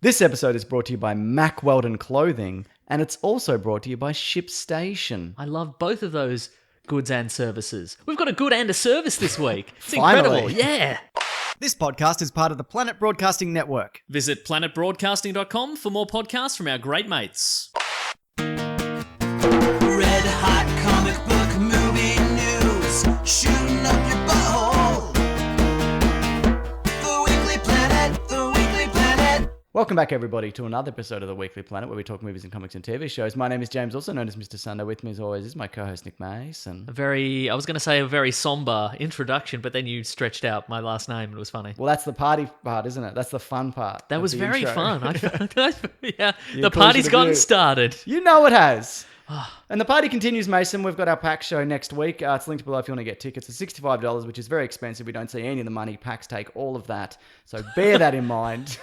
This episode is brought to you by Mack Weldon Clothing, and it's also brought to you by ShipStation. I love both of those goods and services. We've got a good and a service this week. It's Finally. incredible. Yeah. This podcast is part of the Planet Broadcasting Network. Visit planetbroadcasting.com for more podcasts from our great mates. Red hot comic book movie news, shooting up your butthole. The Weekly Planet, the Weekly Planet. Welcome back, everybody, to another episode of the Weekly Planet, where we talk movies and comics and TV shows. My name is James, also known as Mr. Sunday. With me, as always, is my co-host, Nick Mason. I was going to say a very somber introduction, but then you stretched out my last name. It was funny. Well, that's the party part, isn't it? That's the fun part. That of was the very intro. fun. Yeah, You the close party's the gotten view. started. You know it has. And the party continues, Mason. We've got our PAX show next week. It's linked below if you want to get tickets. It's $65, which is very expensive. We don't see any of the money. PAX take all of that. So bear that in mind.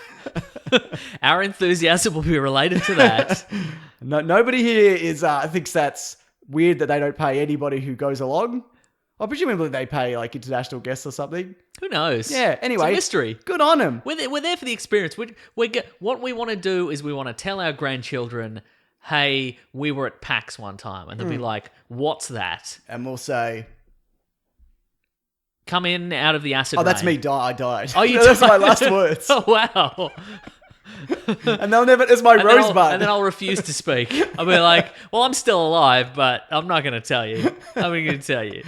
Our enthusiasm will be related to that. Nobody here thinks that's weird that they don't pay anybody who goes along. Well, presumably they pay like international guests or something. Who knows? Yeah, anyway. It's a mystery. Good on them. We're there for the experience. What we want to do is we want to tell our grandchildren, hey, we were at PAX one time. And they'll be like, what's that? And we'll say, Come in out of the acid oh, that's rain. me. I died. Oh, you That's died. my last words. Oh, wow. And they'll never, it's my rosebud. And then I'll refuse to speak. I'll be like, well, I'm still alive, but I'm not going to tell you. I'm going to tell you.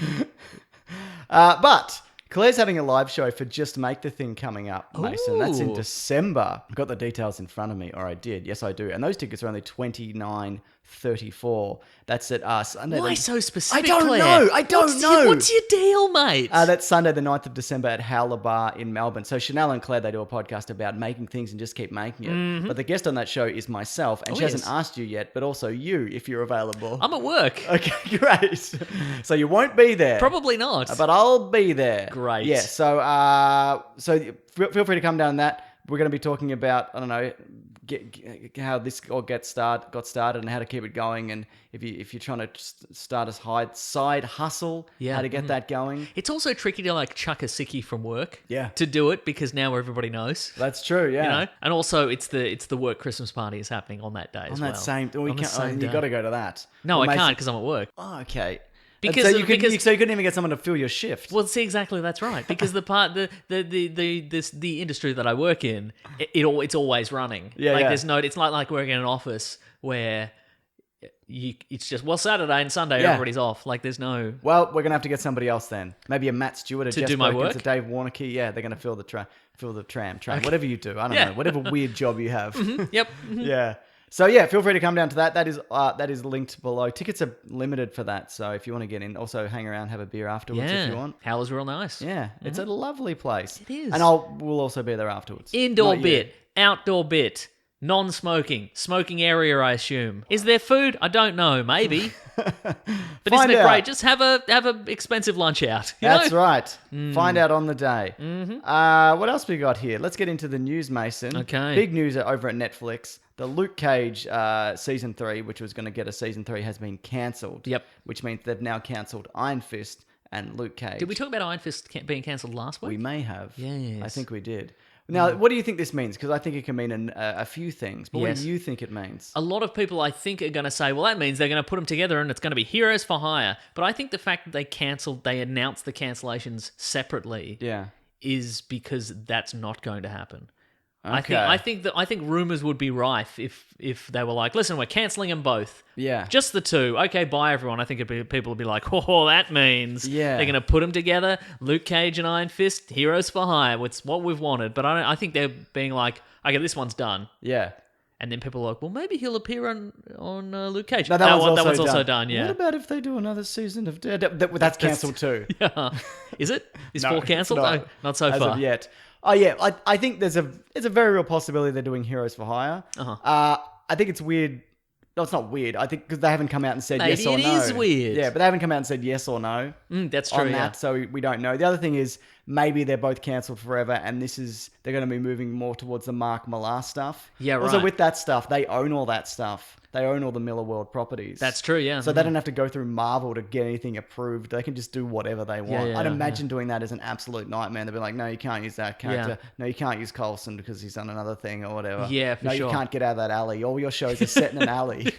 But Claire's having a live show for Just Make the Thing coming up, Mason. That's in Ooh. December. I've got the details in front of me, or I did. Yes, I do. And those tickets are only $29.34. That's at Sunday. Why so specific, I don't Claire? know. I don't know. What's your deal, mate? That's Sunday, the 9th of December at Howler Bar in Melbourne. So Chanel and Claire, they do a podcast about making things and just keep making it. But the guest on that show is myself, and she hasn't asked you yet, but also you, if you're available. I'm at work. Okay, great. So you won't be there. Probably not. But I'll be there. Great. Yeah, so feel free to come down that. We're going to be talking about, I don't know, how this all got started and how to keep it going. And if you're trying to start a side hustle, how to get that going. It's also tricky to like chuck a sickie from work. Yeah. To do it because now everybody knows. That's true, yeah. You know, and also it's the work Christmas party is happening on that day as well. On that same, On the same you day. got to go to that. No, Well, I Mason- can't because I'm at work. Oh, okay. Because- so you because- couldn't even get someone to fill your shift. Well, see, exactly, that's right. Because the industry that I work in, it's always running. Yeah, like yeah. there's no, it's not like working in an office where it's just Saturday and Sunday Yeah. everybody's off. Like there's no. Well, we're gonna have to get somebody else then. Maybe a Matt Stewart, a To Jess do my Perkins, a work? Dave Warnocky. Yeah, they're gonna fill the tram, whatever you do. I don't know, whatever weird job you have. Yep. Yeah. So yeah, feel free to come down to that. That is linked below. Tickets are limited for that, so if you want to get in, also hang around, have a beer afterwards if you want. Howler's real nice. Yeah, it's a lovely place. It is. And we'll also be there afterwards. Indoor Not you. bit, outdoor bit, non-smoking, smoking area, I assume. Is there food? I don't know. Maybe. But Find isn't it out. great? Just have a expensive lunch out. You That's know? right. Find out on the day. What else we got here? Let's get into the news, Mason. Okay. Big news over at Netflix. The Luke Cage season 3, which was going to get a season 3, has been cancelled. Yep. Which means they've now cancelled Iron Fist and Luke Cage. Did we talk about Iron Fist being cancelled last week? We may have. Yes. I think we did. Now, what do you think this means? Because I think it can mean a few things. But what Yes. do you think it means? A lot of people, I think, are going to say, well, that means they're going to put them together and it's going to be Heroes for Hire. But I think the fact that they announced the cancellations separately Yeah. is because that's not going to happen. Okay. I think rumors would be rife if they were like, listen, we're cancelling them both. Yeah. Just the two. Okay, bye everyone. I think people would be like, oh, that means Yeah. they're going to put them together. Luke Cage and Iron Fist, Heroes for Hire. It's what we've wanted. But I think they're being like, okay, this one's done. Yeah. And then people are like, well, maybe he'll appear on Luke Cage. No, that one's also done, yeah. What about if they do another season of Daredevil? That's cancelled too. Yeah. Is it? Is No, 4 cancelled? it's No, not so as far. of yet. Oh yeah, I think it's a very real possibility they're doing Heroes for Hire. Uh-huh. I think it's weird. No, it's not weird. I think because they haven't come out and said Maybe yes or it no. is weird. Yeah, but they haven't come out and said yes or no That's true, on yeah. that, so we don't know. The other thing is maybe they're both cancelled forever, and they're going to be moving more towards the Mark Millar stuff. Yeah, Also, right. with that stuff, they own all that stuff. they own all the Miller World properties. That's true, yeah. So they don't have to go through Marvel to get anything approved. They can just do whatever they want. yeah, I'd imagine doing that is an absolute nightmare. They'd be like, no, you can't use that character. Yeah. No, you can't use Coulson because he's done another thing or whatever. Yeah, for no, sure. you can't get out of that alley. All your shows are set in an alley.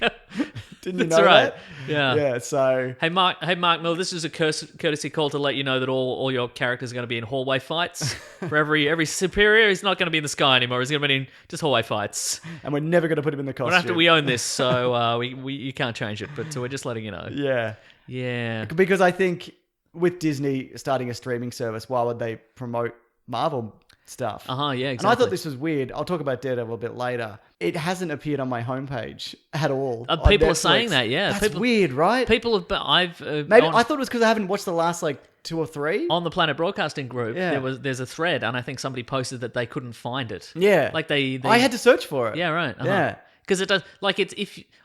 Didn't you That's know right. that? Yeah. Yeah, so... Hey Mark Miller, this is a courtesy call to let you know that all your characters are going to be in hallway fights. For every superior, he's not going to be in the sky anymore. He's going to be in just hallway fights. And we're never going to put him in the costume. We own this, so you can't change it. But we're just letting you know. Yeah. Yeah. Because I think with Disney starting a streaming service, why would they promote Marvel stuff? Yeah, exactly. And I thought this was weird. I'll talk about Daredevil a bit later. It hasn't appeared on my homepage at all. on people are Netflix. saying that, yeah. That's weird, right? People have. I've Maybe I thought it was because I haven't watched the last 2 or 3. on the Planet Broadcasting group. Yeah. There's a thread, and I think somebody posted that they couldn't find it. Yeah. Like they I had to search for it. Yeah, right. Yeah. Because it does. Like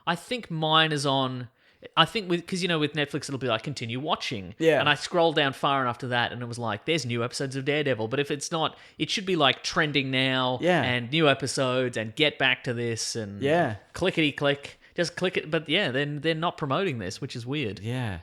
I think mine is on. I think because with Netflix it'll be like continue watching. Yeah. And I scrolled down far enough to that, and it was like there's new episodes of Daredevil. But if it's not, it should be like trending now. Yeah. And new episodes and get back to this and Yeah. clickety click. Just click it. But yeah, then they're not promoting this, which is weird. Yeah.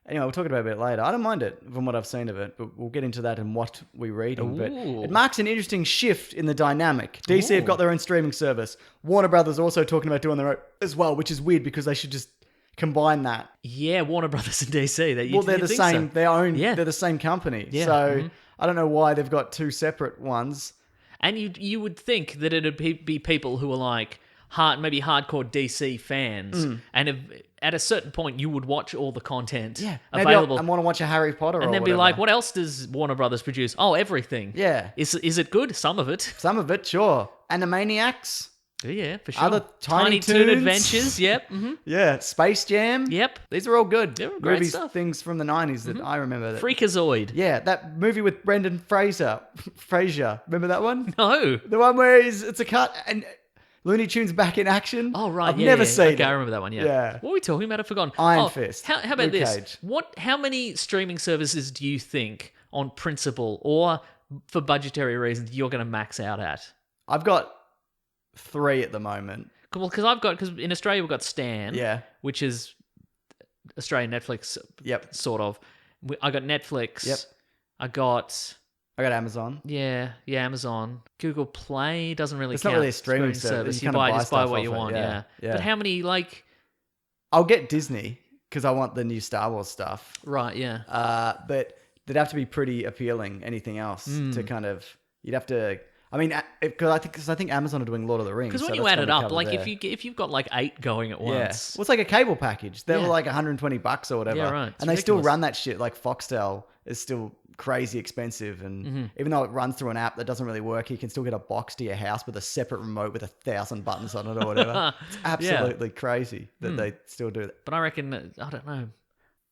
Anyway, we'll talk about it a bit later. I don't mind it from what I've seen of it, but we'll get into that and what we're reading. But Ooh. it marks an interesting shift in the dynamic. DC have Ooh. got their own streaming service. Warner Brothers are also talking about doing their own as well, which is weird because they should just combine that. Yeah, Warner Brothers and DC. They're the same. So. They own. Yeah. They're the same company. Yeah. So I don't know why they've got 2 separate ones. And you would think that it'd be people who are like maybe hardcore DC fans, and at a certain point you would watch all the content Maybe available, I want to watch a Harry Potter, and then be like, "What else does Warner Brothers produce? Oh, everything. Yeah. Is it good? Some of it. Some of it, sure. Animaniacs. Yeah, for sure. Other Tiny Toon Toons. Adventures. Yep. Yeah. Space Jam. Yep. These are all good. They were great movies, stuff. things from the 90s that I remember. Freakazoid. Yeah, that movie with Brendan Fraser. Remember that one? No. The one where it's a cut and Looney Tunes back in action. Oh right, I've yeah, never yeah. seen Okay, it. I remember that one. Yeah. Yeah. What were we talking about? I've forgotten. Iron Fist. How about Luke this? Cage. How many streaming services do you think, on principle or for budgetary reasons, you're going to max out at? I've got 3 at the moment. Well, because in Australia we've got Stan, Yeah. which is Australian Netflix, Yep. sort of. I got Netflix. Yep. I got Amazon. Amazon. Google Play doesn't really It's count. not really a streaming service. You You kinda buy just buy stuff what off you it, want. yeah. Yeah. But how many I'll get Disney because I want the new Star Wars stuff. Right. Yeah. But they'd have to be pretty appealing. Anything else to kind of... You'd have to... I mean, because I think Amazon are doing Lord of the Rings. Because when so you that's add it gonna up, cover like there. if you've got like 8 going at Yeah. once. Well, it's like a cable package. They Yeah. were like $120 or whatever. Yeah, right. It's And they still ridiculous. run that shit. Like Foxtel is still crazy expensive. And even though it runs through an app that doesn't really work, you can still get a box to your house with a separate remote with 1,000 buttons on it or whatever. It's absolutely crazy that they still do that. But I reckon, I don't know,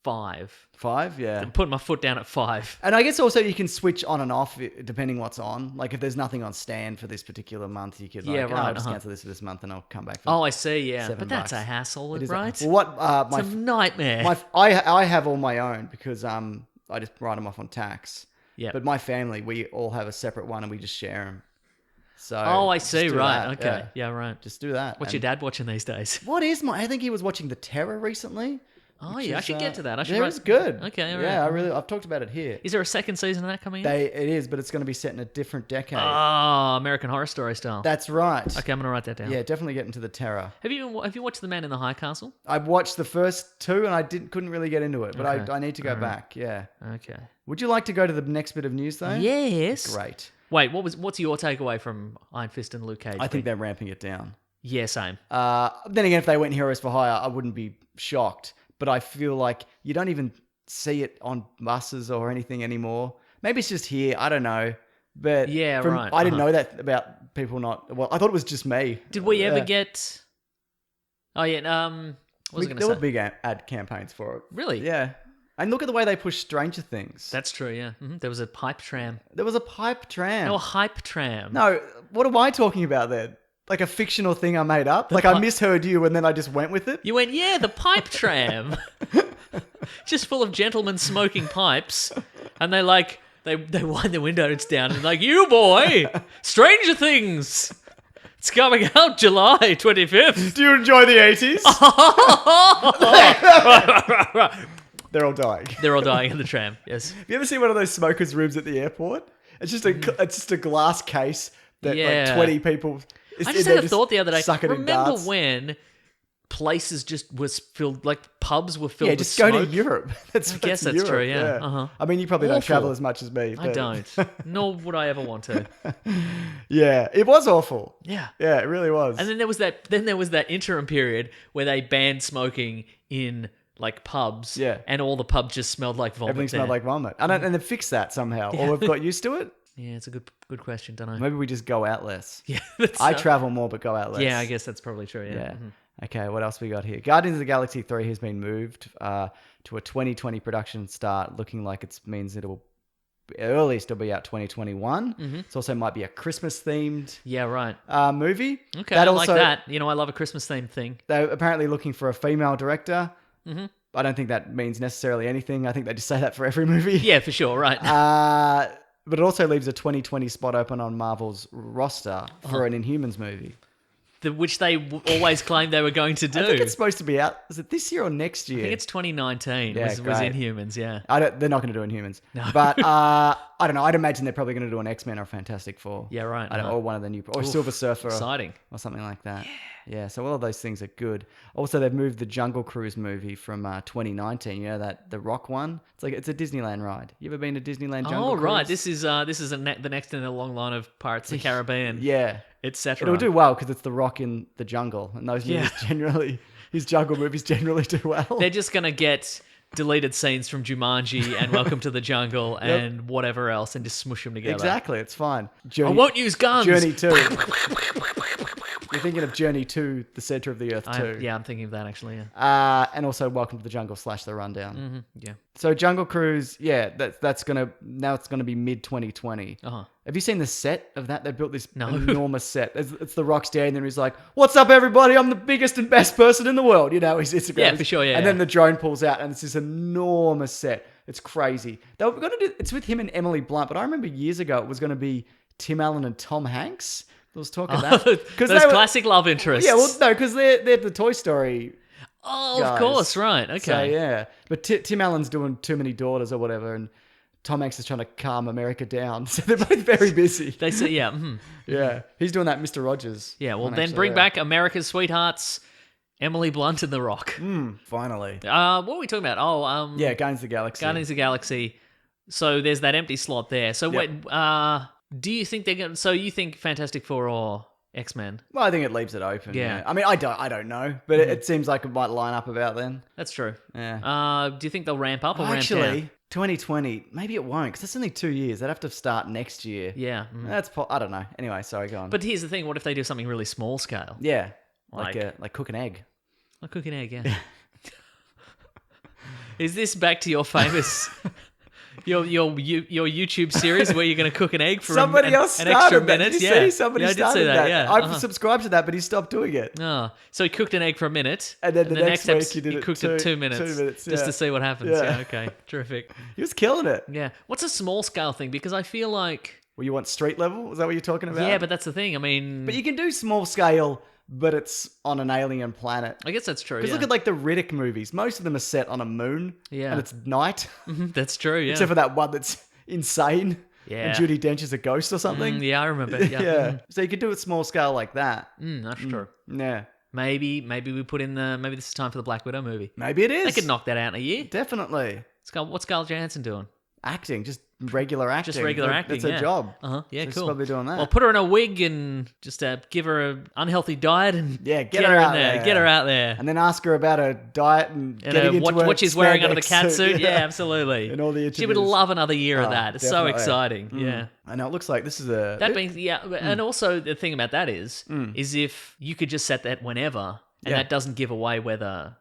5. 5? Yeah. I'm putting my foot down at 5. And I guess also you can switch on and off depending what's on. Like if there's nothing on stand for this particular month, you could Yeah, like, right, I'll just cancel this for this month and I'll come back for Oh, I see, yeah. $7. But that's a hassle, It is right? Well, what It's a nightmare. I have all my own because I just write them off on tax. Yep. But my family, we all have a separate one and we just share them. So Oh, I just see, do right. that, Okay. Yeah, right. Just do that. What's And your dad watching these days? What is I think he was watching The Terror recently. Oh, which yeah, I is, should get to that. I should yeah, write... it's good. Okay, all Yeah, right. I've talked about it here. Is there a second season of that coming in? It is, but it's going to be set in a different decade. Oh, American Horror Story style. That's right. Okay, I'm going to write that down. Yeah, definitely get into The Terror. Have you watched The Man in the High Castle? I watched the first 2 and I couldn't really get into it, but Okay. I need to go back. Yeah. Okay. Would you like to go to the next bit of news though? Yes. Great. Wait, what's your takeaway from Iron Fist and Luke Cage? I think they're ramping it down. Yeah, same. Then again, if they went Heroes for Hire, I wouldn't be shocked. But I feel like you don't even see it on buses or anything anymore. Maybe it's just here. I don't know. But Yeah, right. I didn't know that about people not. Well, I thought it was just me. Did we ever Yeah. get? Oh yeah. What was I going There to were say? big ad campaigns for it. Really? Yeah. And look at the way they push Stranger Things. That's true. Yeah. There was a pipe tram. There was a pipe tram. No, a hype tram. No, what am I talking about then? Like a fictional thing I made up? Like I misheard you and then I just went with it? You went, yeah, the pipe tram. Just full of gentlemen smoking pipes, and they wind their windows down and like, you boy, Stranger Things. It's coming out July 25th. Do you enjoy the 80s? They're all dying. They're all dying in the tram. Yes. Have you ever seen one of those smokers' rooms at the airport? It's just a glass case that Yeah. like 20 people. I just had a thought the other day. Sucking in Remember darts. when places just was filled, like pubs were filled Yeah, with just go to smoke? Europe. I guess that's Europe, true, yeah. Uh-huh. I mean, you probably don't Awful. travel as much as me. I but- don't. Nor would I ever want to. Yeah, it was awful. Yeah. Yeah, it really was. And then there was that interim period where they banned smoking in like pubs. Yeah. And all the pubs just smelled like vomit. Everything smelled there. like vomit. And they fixed that somehow. Or we've got used to it. Yeah, it's a good question. Don't know. Maybe we just go out less. Yeah. That's, I travel more, but go out less. Yeah, I guess that's probably true. Yeah. Yeah. Mhm. Okay, what else we got here? Guardians of the Galaxy 3 has been moved to a 2020 production start, looking like it means it'll earliest it'll be out 2021. It also might be a Christmas themed Yeah, right. movie. Okay, That I like also- that. You know, I love a Christmas themed thing. They're apparently looking for a female director. I don't think that means necessarily anything. I think they just say that for every movie. Yeah, for sure. Right. But it also leaves a 2020 spot open on Marvel's roster for an Inhumans movie. Which they always claimed they were going to do. I think it's supposed to be out. Is it this year or next year? I think it's 2019 Yeah, was great. Inhumans, yeah. They're not going to do Inhumans. No. But I don't know. I'd imagine they're probably going to do an X-Men or a Fantastic Four. Yeah, right. Or one of the new, or Silver Surfer, Exciting. or something like that. Yeah. So all of those things are good. Also, they've moved the Jungle Cruise movie from 2019. You know that the Rock one. It's a Disneyland ride. You ever been to Disneyland Jungle Cruise? Right. This is the next in a long line of Pirates of the Caribbean, Yeah. etc. It'll do well because it's the Rock in the jungle, and those movies generally, his jungle movies generally do well. They're just gonna get deleted scenes from Jumanji and Welcome to the Jungle and whatever else, and just smush them together. Exactly, it's fine. I Journey, won't use guns. Journey 2. You're thinking of Journey to the Center of the Earth 2. Yeah, I'm thinking of that actually. Yeah. And also Welcome to the Jungle / The Rundown. Yeah. So Jungle Cruise, yeah, that's gonna be mid 2020. Uh-huh. Have you seen the set of that? They built this No. enormous set. It's the Rock standing there. He's like, "What's up, everybody? I'm the biggest and best person in the world." You know, his Instagram. Yeah, for sure, yeah, And then yeah. the drone pulls out, and it's this enormous set. It's crazy. They were gonna do. It's with him and Emily Blunt, but I remember years ago it was gonna be Tim Allen and Tom Hanks. There was talk of that Those they were- classic love interests. Yeah, well, no, because they're the Toy Story. oh, guys. of course, right. Okay. So yeah, but Tim Allen's doing Too Many Daughters or whatever, and Tom Hanks is trying to calm America down. So they're both very busy. They say, yeah. mhm. Yeah, he's doing that Mr. Rogers. Yeah, well, one, then actually, bring yeah. back America's Sweethearts, Emily Blunt and The Rock. Finally. What were we talking about? Oh, Yeah, Guardians of the Galaxy. Guardians of the Galaxy. So there's that empty slot there. So Yep. wait, do you think they're going to... So you think Fantastic Four or X-Men? Well, I think it leaves it open. Yeah. I mean, I don't know, but it seems like it might line up about then. That's true. Yeah. Do you think they'll ramp up or ramp Actually, down? 2020, maybe it won't because it's only 2 years. They'd have to start next year. Yeah. I don't know. Anyway, sorry, go on. But here's the thing. What if they do something really small scale? yeah, Like- like cook an egg. Like cook an egg, yeah. Is this back to your famous... Your YouTube series where you're going to cook an egg for Somebody else an started extra that. minute? Did you Yeah. see? Somebody yeah, I did started see that. that. Yeah. I've subscribed to that, but he stopped doing it. Oh, so he cooked an egg for a minute, And then the next week episode, he did it cooked two- it 2 minutes, 2 minutes, just yeah. to see what happens. Yeah. Yeah, okay, terrific. He was killing it. Yeah, what's a small scale thing? Because I feel like, Well, you want street level? Is that what you're talking about? yeah, but that's the thing. I mean, But you can do small scale, but it's on an alien planet. I guess that's true. Because Yeah. look at like the Riddick movies. Most of them are set on a moon. Yeah. And it's night. that's true. Yeah, Except for that one that's insane. Yeah. And Judi Dench is a ghost or something. yeah, I remember. Yeah, Yeah. So you could do it small scale like that. That's true. Yeah. Maybe we put in maybe this is time for the Black Widow movie. Maybe it is. They could knock that out in a year. Definitely. What's Scarlett Johansson doing? Acting. Just regular acting. Just regular acting. That's her yeah. job. Yeah, So she's cool. probably doing that. Well, put her in a wig and just give her an unhealthy diet and Yeah, get her her out in there. there. Get her out there. And then ask her about her diet and getting into her what she's wearing under the spandex cat suit. Yeah, absolutely. And all the She would interviews. love another year of Oh, that. It's so definitely. exciting. Yeah. I know. It looks like this is a... That means, and also the thing about that is if you could just set that whenever, and Yeah. that doesn't give away whether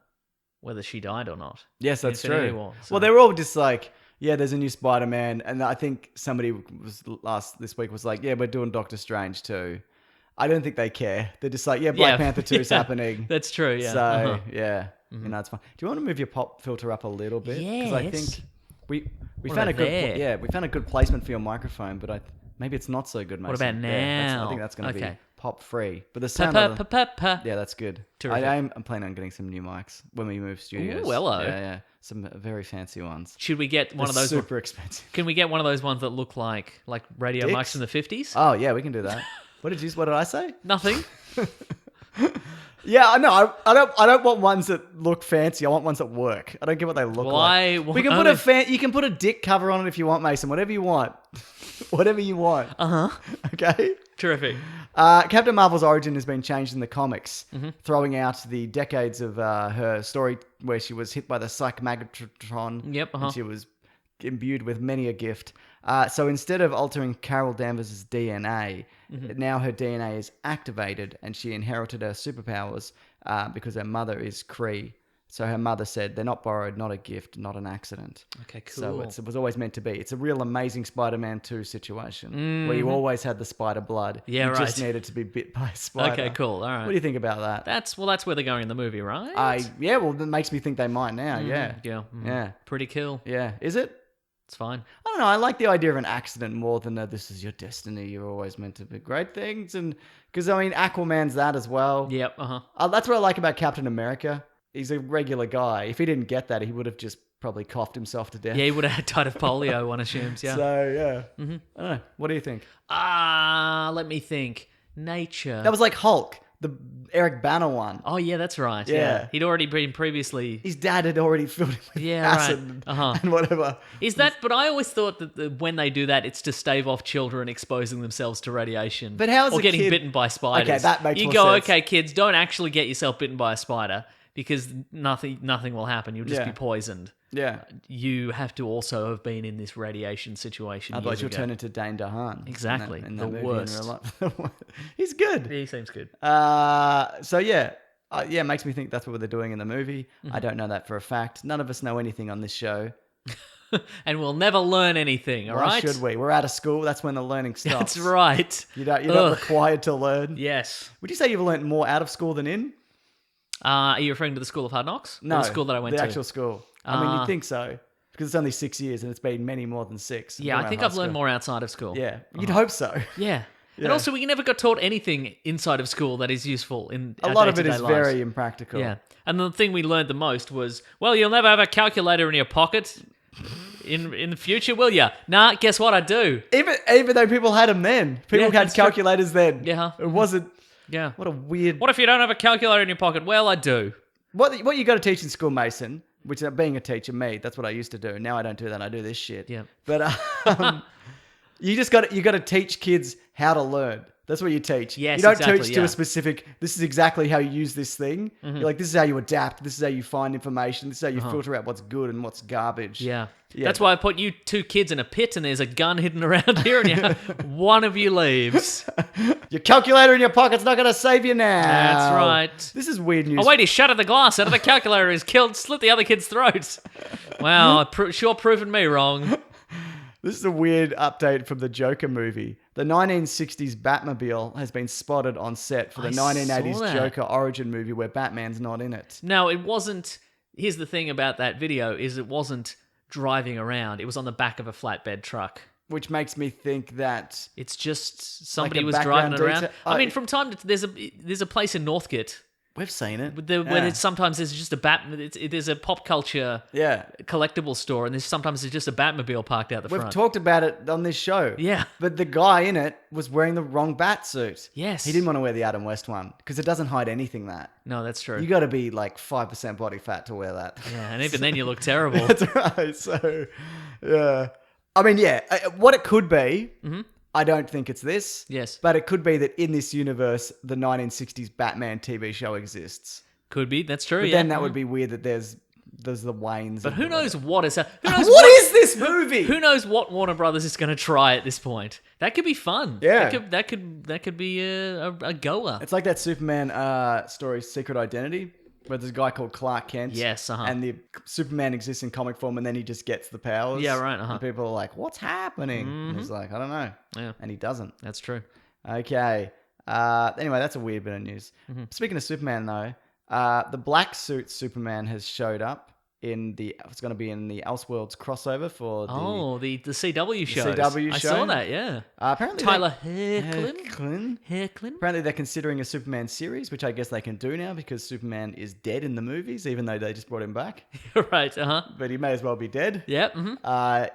she died or not. Yes, that's Infinity true. War, so- Well, they were all just like, yeah, there's a new Spider-Man. And I think somebody this week was like, yeah, we're doing Doctor Strange too. I don't think they care. They're just like, yeah, Black Panther 2 is happening. That's true. Yeah. So, Uh-huh. yeah, you know, it's fine. Do you want to move your pop filter up a little bit? Because I Yes. think we What found a about good there? we found a good placement for your microphone, but Maybe it's not so good, Mason. What about Yeah, I now? think that's going to be Okay. pop free. But the sound of the... Pa. Yeah, that's good. Terrific. I'm planning on getting some new mics when we move studios. Ooh, hello. Yeah. Some very fancy ones. Should we get one of They're those? super expensive. Can we get one of those ones that look like radio Dicks? mics from the 50s? Oh, yeah, we can do that. What did I say? Nothing. Yeah, no, I don't want ones that look fancy. I want ones that work. I don't care what they look Well, like. I We can only- put you can put a dick cover on it if you want, Mason. Whatever you want. Whatever you want. Okay? Terrific. Captain Marvel's origin has been changed in the comics, Mm-hmm. throwing out the decades of her story where she was hit by the psychomagatron. Yep, And she was imbued with many a gift. So instead of altering Carol Danvers' DNA, Mm-hmm. now her DNA is activated and she inherited her superpowers because her mother is Kree. So her mother said, they're not borrowed, not a gift, not an accident. Okay, cool. So it was always meant to be. It's a real Amazing Spider-Man 2 situation where you always had the spider blood. Mm-hmm. Yeah, you just right. needed to be bit by a spider. Okay, cool. All right. What do you think about that? That's where they're going in the movie, right? Well, that makes me think they might now. Yeah. Yeah. Yeah. Pretty cool. Yeah. Is it? It's fine. I don't know. I like the idea of an accident more than this is your destiny. You're always meant to be great things. And because, I mean, Aquaman's that as well. Yep. That's what I like about Captain America. He's a regular guy. If he didn't get that, he would have just probably coughed himself to death. Yeah, he would have died of polio, one assumes. Yeah. So, yeah. I don't know. What do you think? Let me think. Nature. That was like Hulk, the Eric Banner one. Oh, yeah, that's right. Yeah. He'd already been previously. His dad had already filled him with Yeah, acid right. and whatever. Is that? But I always thought that when they do that, it's to stave off children exposing themselves to radiation. But how's or a getting kid- bitten by spiders? Okay, that makes you more go, sense. okay, kids, don't actually get yourself bitten by a spider because nothing will happen. You'll just Yeah. be poisoned. Yeah. You have to also have been in this radiation situation. Otherwise, years you'll ago. turn into Dane DeHaan. Exactly. In The that movie in worst. real life. He's good. Yeah, he seems good. So yeah. It makes me think that's what they're doing in the movie. Mm-hmm. I don't know that for a fact. None of us know anything on this show. And we'll never learn anything, all Why right? should we? We're out of school. That's when the learning stops. That's right. You're not Ugh. required to learn. Yes. Would you say you've learned more out of school than in? Are you referring to the School of Hard Knocks? Or No, the school that I went the to. actual school. I mean, you'd think so. Because it's only 6 years and it's been many more than 6. Yeah, I think I've learned more outside of school. Yeah, you'd hope so. Yeah. Yeah. And also, we never got taught anything inside of school that is useful in A our lot of it day-to-day is lives. very impractical. Yeah. And the thing we learned the most was, well, you'll never have a calculator in your pocket in the future, will ya? Nah, guess what? I do. Even though people had them then. People Yeah, had that's true. calculators then. Yeah. It wasn't... Yeah. What a weird... What if you don't have a calculator in your pocket? Well, I do. What you got to teach in school, Mason, which being a teacher, that's what I used to do. Now I don't do that. I do this shit. Yeah. But you got to teach kids how to learn. That's what you teach. Yes, you don't exactly, teach to yeah. a specific, this is exactly how you use this thing. You're like, this is how you adapt. This is how you find information. This is how you filter out what's good and what's garbage. Yeah. Yeah. That's why I put you two kids in a pit and there's a gun hidden around here and one of you leaves. Your calculator in your pocket's not going to save you now. That's right. This is weird news. Oh, wait, he shattered the glass out of the calculator. He's slit the other kid's throat. Wow, sure proven me wrong. This is a weird update from the Joker movie. The 1960s Batmobile has been spotted on set for the I saw 1980s that. Joker origin movie where Batman's not in it. No, it wasn't. Here's the thing about that video is it wasn't driving around. It was on the back of a flatbed truck. Which makes me think that... It's just somebody Like a was driving background it around. detail? I mean, from time to there's a place in Northgate We've seen it. where sometimes there's just a there's a pop culture Yeah. collectible store, and sometimes there's just a Batmobile parked out the We've front. talked about it on this show. Yeah. But the guy in it was wearing the wrong bat suit. Yes. He didn't want to wear the Adam West one because it doesn't hide anything that. No, that's true. You got to be like 5% body fat to wear that. Yeah, and even then you look terrible. That's right. So, yeah. I mean, yeah. What it could be, I don't think it's this. Yes. But it could be that in this universe, the 1960s Batman TV show exists. Could be. That's true. But yeah. then that would be weird that there's the Waynes. But and who the- knows what is? Who knows What is this movie? Who knows what Warner Brothers is going to try at this point? That could be fun. Yeah. That could be a goer. It's like that Superman story, Secret Identity, where there's a guy called Clark Kent. Yes, And the Superman exists in comic form, and then he just gets the powers. Yeah, right, And people are like, "What's happening?" And he's like, "I don't know." Yeah. And he doesn't. That's true. Okay. Anyway, that's a weird bit of news. Speaking of Superman, though, the black suit Superman has showed up it's going to be in the Elseworlds crossover for the the CW shows. CW I show. saw that, yeah. Apparently Tyler Hoechlin. Hoechlin? Apparently they're considering a Superman series, which I guess they can do now because Superman is dead in the movies, even though they just brought him back. Right, But he may as well be dead. Yep.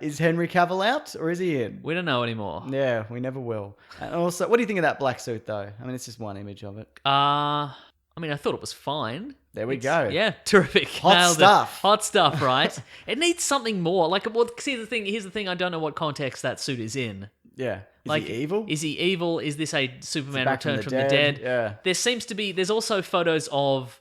Is Henry Cavill out or is he in? We don't know anymore. Yeah, we never will. And also, what do you think of that black suit though? I mean, it's just one image of it. I mean, I thought it was fine. There we go. Yeah, terrific. Hot Nailed it. stuff. Hot stuff, right? It needs something more. Like, well, see, here's the thing. I don't know what context that suit is in. Yeah. Is Like, he evil? Is he evil? Is this a Superman back return from the dead? Yeah. There's also photos of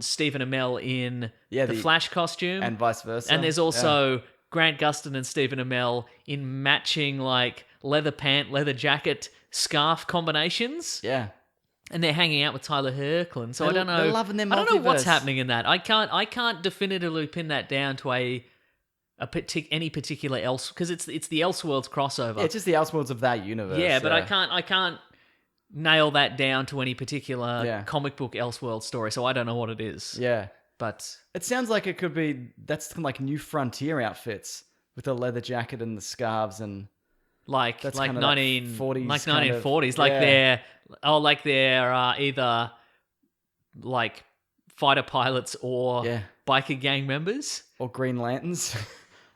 Stephen Amell in the Flash costume. And vice versa. And there's also Grant Gustin and Stephen Amell in matching, like, leather pant, leather jacket, scarf combinations. Yeah. And they're hanging out with Tyler Hoechlin, so I don't know. They're loving their I don't know what's multiverse. happening in that. I can't definitively pin that down to any particular else because it's the Elseworlds crossover. Yeah, it's just the Elseworlds of that universe. Yeah, but I can't nail that down to any particular Yeah. comic book Elseworld story. So I don't know what it is. Yeah. But It sounds like it could be, that's like New Frontier outfits with the leather jacket and the scarves and... like That's like kind of that 1940s, 40s like kind of- 1940s, like yeah. they're either like fighter pilots or Yeah. biker gang members. Or Green Lanterns.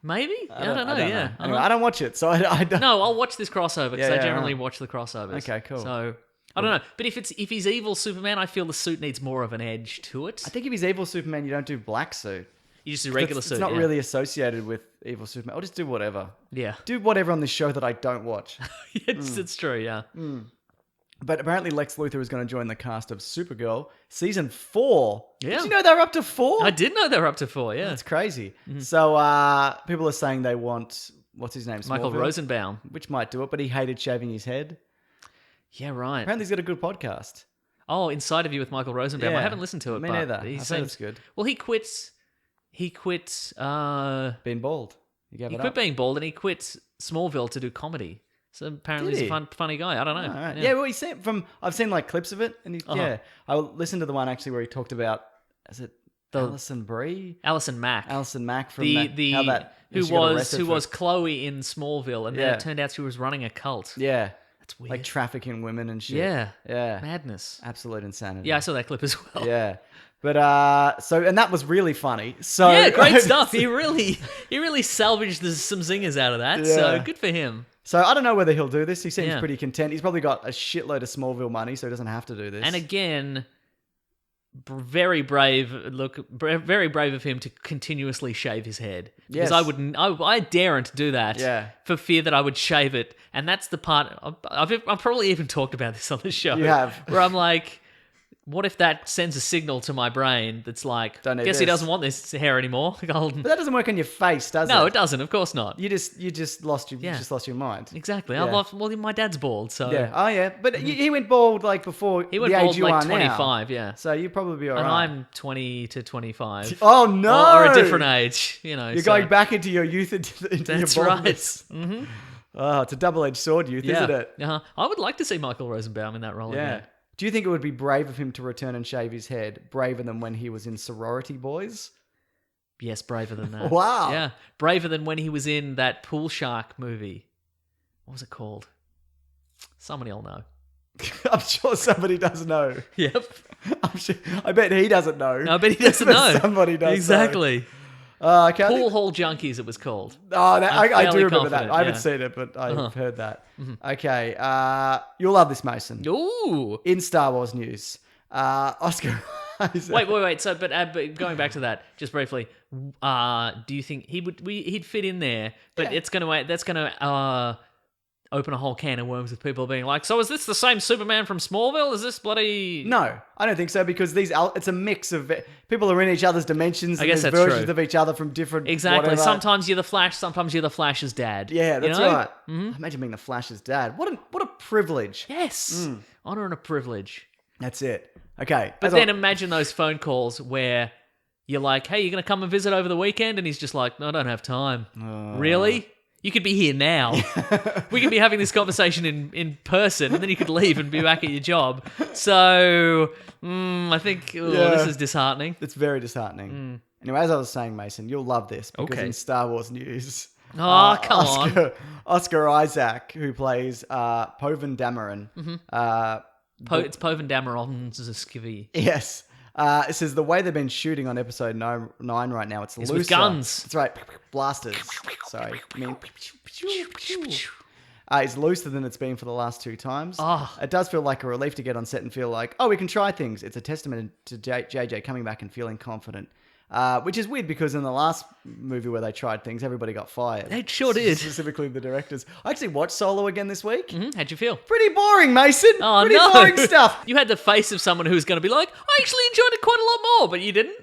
Maybe I don't know. Yeah. Anyway, I don't watch it, so I don't... No, I'll watch this crossover because Yeah, I generally alright. watch the crossovers. Okay, cool. So I don't know, but if he's evil Superman, I feel the suit needs more of an edge to it. I think if he's evil Superman, you don't do black suit. You just do regular It's suit. not yeah. really associated with evil Superman. I'll just do whatever. Yeah, Do whatever on this show that I don't watch. it's true. Yeah. But apparently Lex Luthor is going to join the cast of Supergirl season 4. Yeah. Did you know they're up to 4? I did know they were up to 4. Yeah, That's crazy. So people are saying they want, what's his name? Michael Smallville? Rosenbaum. Which might do it, but he hated shaving his head. Yeah, right. Apparently he's got a good podcast. Oh, Inside of You with Michael Rosenbaum. Yeah. I haven't listened to it. Me but neither. He I've heard seems it's good. Well, he quit. He quit Being bald. He gave it quit up. being bald and he quit Smallville to do comedy. So apparently Did he's a he? funny guy. I don't know. All right. Yeah, well, he said I've seen like clips of it, and yeah, I listened to the one actually where he talked about, is it Alison Brie? Alison Mack. Alison Mack from the how that who she got was arrested who for- was Chloe in Smallville, and then Yeah. it turned out she was running a cult. yeah, That's weird. like trafficking women and shit. yeah, yeah, madness. absolute insanity. Yeah, I saw that clip as well. yeah, but and that was really funny. So Yeah, great stuff. He really salvaged some zingers out of that. So Yeah. good for him. So I don't know whether he'll do this. He seems Yeah. pretty content. He's probably got a shitload of Smallville money, so he doesn't have to do this. And again, very brave. Very brave of him to continuously shave his head. Because Yes. I wouldn't. I daren't do that. Yeah. For fear that I would shave it, and that's the part. I've probably even talked about this on the show. You have. Where I'm like, what if that sends a signal to my brain that's like, Don't need guess he this. doesn't want this hair anymore. but that doesn't work on your face, does it? No, it doesn't. Of course not. You just lost your Yeah. mind. Exactly. Yeah. Well, my dad's bald, so Yeah. Oh yeah. But he went bald like before he went the bald age you like are now. 25. Yeah. So you'd probably be And alright. I'm 20 to 25. Oh no! Or a different age, you know. You're so- going back into your youth into That's your right. baldness. Oh, it's a double-edged sword, youth, Yeah. isn't it? Uh-huh. I would like to see Michael Rosenbaum in that role Yeah. again. Do you think it would be brave of him to return and shave his head, braver than when he was in Sorority Boys? Yes, braver than that. Wow. Yeah, braver than when he was in that Pool Shark movie. What was it called? Somebody will know. I'm sure somebody does know. Yep. I'm sure, I bet he doesn't know. No, but he doesn't But know. Somebody does Exactly. know. Okay. Pool Hall Junkies, it was called. Oh, I do fairly remember that. confident, I haven't yeah. seen it, but I've Uh-huh. heard that. Okay. You'll love this, Mason. Ooh. In Star Wars news, Oscar Isaac. Wait. So, but going back to that, just briefly, do you think he'd fit in there? But Yeah. that's gonna open a whole can of worms with people being like, so is this the same Superman from Smallville? Is this bloody? No, I don't think so because it's a mix of people are in each other's dimensions. I And guess there's that's versions true. of each other from different. Exactly. whatever. Sometimes you're the Flash. Sometimes you're the Flash's dad. Yeah, You that's know? right. Imagine being the Flash's dad. What a privilege. Yes. Honor and a privilege. That's it. Okay, But as then I- imagine those phone calls where you're like, hey, you're going to come and visit over the weekend? And he's just like, no, I don't have time. Really? You could be here now. We could be having this conversation in person, and then you could leave and be back at your job. So, I think Yeah. this is disheartening. it's very disheartening. Anyway, as I was saying, Mason, you'll love this because Okay. in Star Wars news, Oh, come on. Oscar Isaac, who plays Povan Dameron, It's Povan Dameron's a skivvy. yes, it says the way they've been shooting on episode 9 right now, it's looser. with guns. That's right, blasters. Sorry, I mean, it's looser than it's been for the last 2 times. Oh. It does feel like a relief to get on set and feel like, oh, we can try things. It's a testament to JJ coming back and feeling confident. Which is weird because in the last movie where they tried things, everybody got fired. They sure did. Specifically the directors. I actually watched Solo again this week. How'd you feel? Pretty boring, Mason. Oh, Pretty no. boring stuff. You had the face of someone who's going to be like, I actually enjoyed it quite a lot more, but you didn't.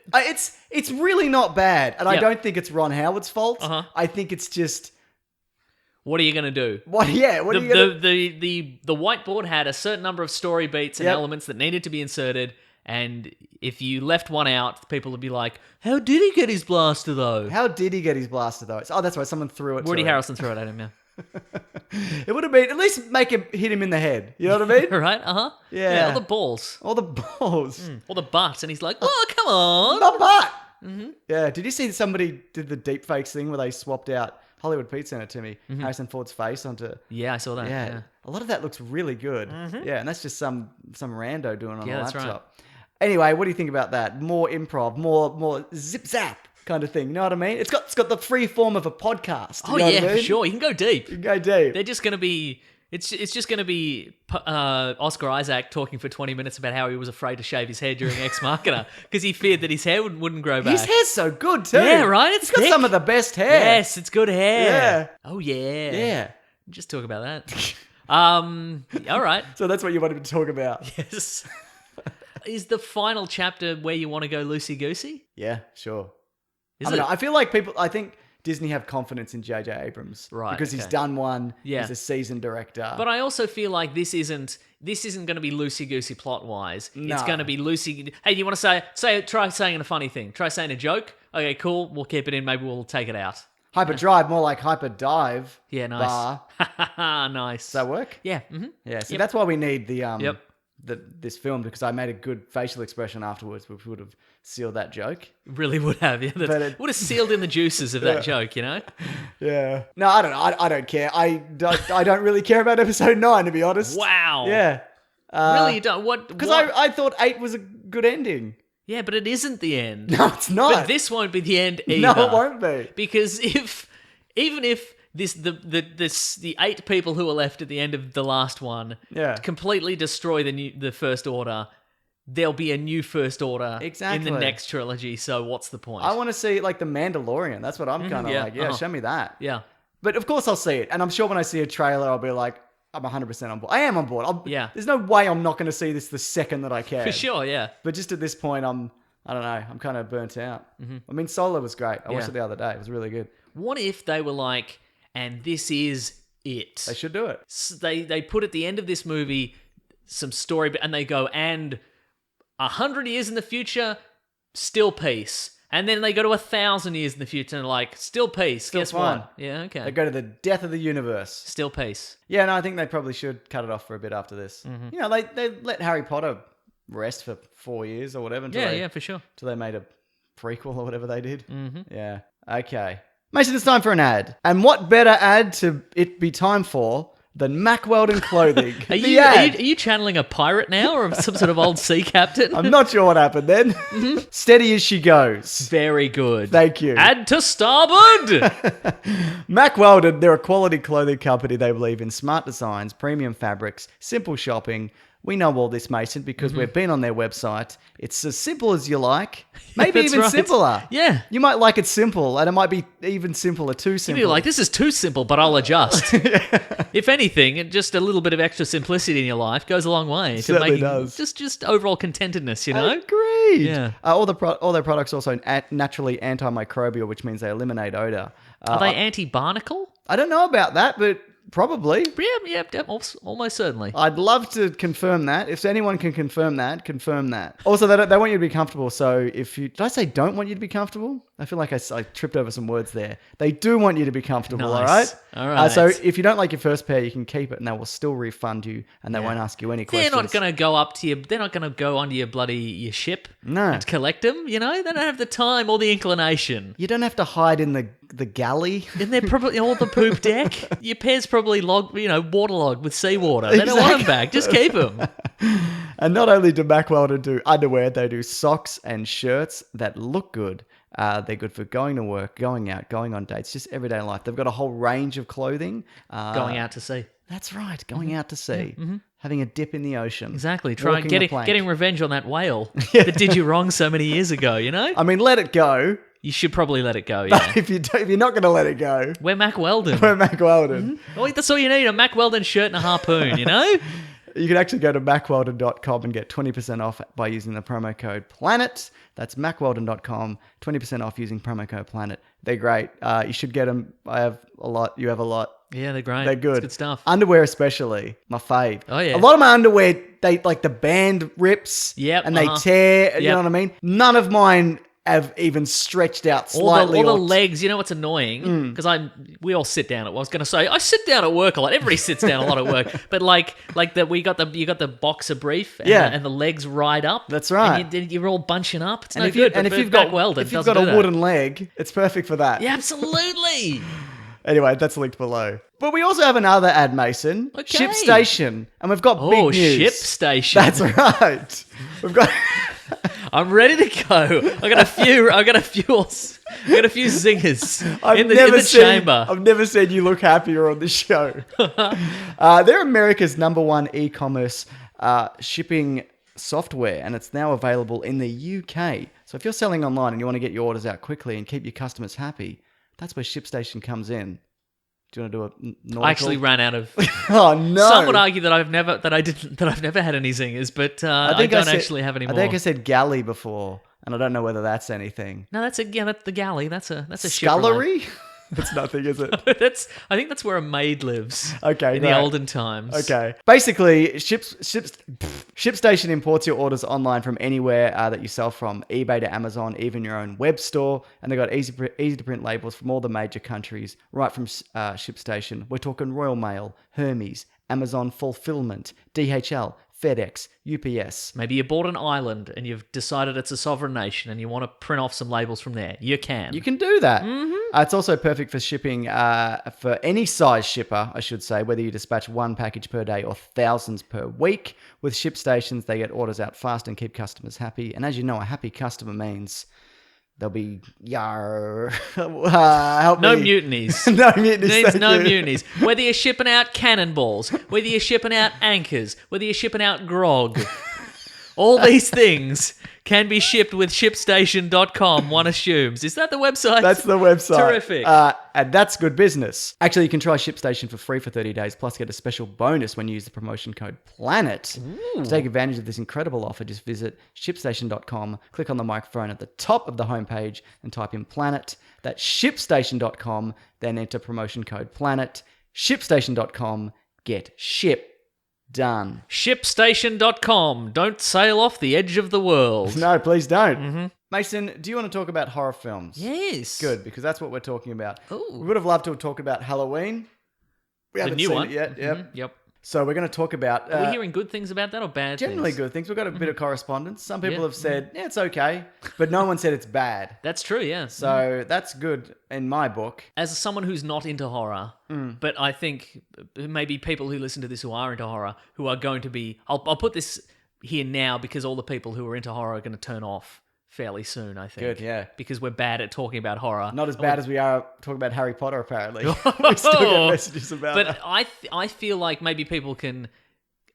It's really not bad. And I Yep. don't think it's Ron Howard's fault. Uh-huh. I think it's just... What are you going to do? What are you going to... The whiteboard had a certain number of story beats and Yep. elements that needed to be inserted, and if you left one out, people would be like, how did he get his blaster, though? How did he get his blaster, though? Oh, that's right. Someone threw it Woody to him. Harrelson threw it at him, yeah. It would have been... At least make him hit him in the head. You know what I mean? Right? Uh-huh. Yeah. All the balls. All the balls. Or the butt, and he's like, oh, come on. My butt. Yeah. Did you see somebody did the deep fakes thing where they swapped out Hollywood Pete sent it to me, Harrison Ford's face onto... Yeah, I saw that. Yeah. Yeah. A lot of that looks really good. Yeah, and that's just some rando doing it on Yeah, a that's right. laptop. Anyway, what do you think about that? More improv, more zip zap kind of thing. You know what I mean? It's got the free form of a podcast. You Oh, know what yeah, I mean? for sure. You can go deep. You can go deep. They're just going to be... It's just going to be Oscar Isaac talking for 20 minutes about how he was afraid to shave his hair during Ex Machina because he feared that his hair wouldn't grow back. His hair's so good too. Yeah, right? It's He's got thick. some of the best hair. Yes, it's good hair. Yeah. Oh, yeah. Yeah. Just talk about that. All right. So that's what you wanted to talk about. Yes. Is the final chapter where you want to go loosey-goosey? Yeah, sure. Is I don't it? know. I feel like I think Disney have confidence in J.J. Abrams. Right, Because he's okay. done one. Yeah. He's a seasoned director. But I also feel like this isn't going to be loosey-goosey plot-wise. It's No. going to be loosey... Hey, you want to try saying a funny thing. Try saying a joke. Okay, cool. We'll keep it in. Maybe we'll take it out. Hyper Drive, more like Hyper Dive. Yeah, nice. Bar. Nice. Does that work? Yeah. Mm-hmm. Yeah, so Yep. that's why we need the Yep. this film, because I made a good facial expression afterwards, which would have sealed that joke. Really would have. Yeah, But it- would have sealed in the juices of that joke, you know? Yeah. No, I don't know. I don't care. I don't really care about episode 9, to be honest. Wow. Yeah. Really, you don't? What? Because what? I thought 8 was a good ending. Yeah, but it isn't the end. No, it's not. But this won't be the end either. No, it won't be. Because even if the 8 people who are left at the end of the last one Yeah. completely destroy the First Order, there'll be a new First Order in Exactly. the next trilogy. So what's the point? I want to see like the Mandalorian. That's what I'm kind of yeah, like. Yeah, uh-huh. show me that. yeah. But of course I'll see it. And I'm sure when I see a trailer, I'll be like, I'm 100% on board. I am on board. Yeah. There's no way I'm not going to see this the second that I can. For sure, yeah. But just at this point, I don't know. I'm kind of burnt out. I mean, Solo was great. I watched Yeah. it the other day. It was really good. What if they were like, and this is it? They should do it. They put at the end of this movie some story, and they go, and 100 years in the future, still peace. And then they go to 1,000 years in the future and like, still peace. Still Guess fine. what? Yeah, okay. They go to the death of the universe. Still peace. Yeah, no, I think they probably should cut it off for a bit after this. You know, they let Harry Potter rest for 4 years or whatever. Yeah, for sure. Until they made a prequel or whatever they did. Yeah. Okay. Mason, it's time for an ad. And what better ad to it be time for than Mack Weldon Clothing? Are The you, ad. are you channeling a pirate now or some sort of old sea captain? I'm not sure what happened then. Steady as she goes. Very good. Thank you. Add to starboard! Mack Weldon, they're a quality clothing company. They believe in smart designs, premium fabrics, simple shopping. We know all this, Mason, because we've been on their website. It's as simple as you like. Maybe That's even right. simpler. Yeah. You might like it simple, and it might be even simpler, too simple. You're like, this is too simple, but I'll adjust. If anything, just a little bit of extra simplicity in your life goes a long way to Certainly making does. just overall contentedness, you know? Agreed. Yeah. All their products also naturally antimicrobial, which means they eliminate odor. Are they anti-barnacle? I don't know about that, but Probably. Yeah, almost certainly. I'd love to confirm that. If anyone can confirm that, confirm that. Also, they want you to be comfortable. So if you... Did I say don't want you to be comfortable? I feel like I tripped over some words there. They do want you to be comfortable, Nice. all All right? right. So if you don't like your first pair, you can keep it and they will still refund you and they won't ask you any questions. They're not going to go up to you. They're not going to go onto your ship and collect them. You know, they don't have the time or the inclination. You don't have to hide in the galley. And they're probably all the poop deck. Your pair's probably waterlogged with seawater. They don't want them back. Just keep them. And not only do Mack Weldon do underwear, they do socks and shirts that look good. They're good for going to work, going out, going on dates, just everyday life. They've got a whole range of clothing. Going out to sea. That's right, going out to sea, having a dip in the ocean. Exactly. walking the plank. Getting revenge on that whale that did you wrong so many years ago, you know? I mean, let it go. You should probably let it go, yeah. If you're not going to let it go, We're Mack Weldon. we're Mack Weldon. Oh, that's all you need, a Mack Weldon shirt and a harpoon, you know? You can actually go to MackWeldon.com and get 20% off by using the promo code PLANET. That's MackWeldon.com, 20% off using promo code PLANET. They're great. You should get them. I have a lot. You have a lot. Yeah, they're great. They're good. It's good stuff. Underwear especially, my fave. Oh, yeah. A lot of my underwear, they like the band rips Yep, and they tear, you Yep. know what I mean? None of mine have even stretched out slightly. All the legs, you know what's annoying? Because we all sit down. I was going to say I sit down at work a lot. Everybody sits down a lot at work. But like that, you got the boxer brief, and the legs ride up. That's right. And you're all bunching up. It's And no if good. and but if you've Mack got Weldon if you've doesn't got do a that. wooden leg, it's perfect for that. Yeah, absolutely. Anyway, that's linked below. But we also have another ad, Mason. Okay. ShipStation, and we've got big news. ShipStation. That's right. We've got. I'm ready to go. I got a few zingers in the chamber. I've never seen you look happier on the show. They're America's #1 e-commerce shipping software, and it's now available in the UK. So if you're selling online and you want to get your orders out quickly and keep your customers happy, that's where ShipStation comes in. Do you want to do a nautical? I actually ran out of. Oh no! Some would argue that I've never had any zingers, but I don't actually have any more. I think I said galley before, and I don't know whether that's anything. No, that's the galley. That's a scullery. That's nothing, is it? I think that's where a maid lives. Okay, in the olden times. Okay. Basically, ShipStation imports your orders online from anywhere that you sell from, eBay to Amazon, even your own web store, and they've got easy to print labels from all the major countries, right from ShipStation. We're talking Royal Mail, Hermes, Amazon Fulfillment, DHL, FedEx, UPS. Maybe you bought an island and you've decided it's a sovereign nation and you want to print off some labels from there. You can. You can do that. It's also perfect for shipping for any size shipper, I should say, whether you dispatch one package per day or thousands per week. With ShipStations, they get orders out fast and keep customers happy. And as you know, a happy customer means they'll be help No me. mutinies. No mutinies. Means thank no you. mutinies. Whether you're shipping out cannonballs, whether you're shipping out anchors, whether you're shipping out grog, all these things can be shipped with ShipStation.com, one assumes. Is that the website? That's the website. Terrific. And that's good business. Actually, you can try ShipStation for free for 30 days, plus get a special bonus when you use the promotion code PLANET. To take advantage of this incredible offer, just visit ShipStation.com, click on the microphone at the top of the homepage, and type in PLANET. That's ShipStation.com, then enter promotion code PLANET. ShipStation.com, get ship done. ShipStation.com. Don't sail off the edge of the world. No, please don't. Mason, do you want to talk about horror films? Yes. Good, because that's what we're talking about. Ooh. We would have loved to have talked about Halloween. We haven't new seen one. it yet. Yep. Yep. So we're going to talk about Are we hearing good things about that or bad generally things? good things. We've got a bit of correspondence. Some people Yeah. have said, yeah, it's okay, but no one said it's bad. That's true, yeah. So that's good in my book. As someone who's not into horror, but I think maybe people who listen to this who are into horror, who are going to be... I'll put this here now because all the people who are into horror are going to turn off fairly soon, I think. Good, yeah. Because we're bad at talking about horror. Not as bad as we are talking about Harry Potter, apparently. We still get messages about But that. I feel like maybe people can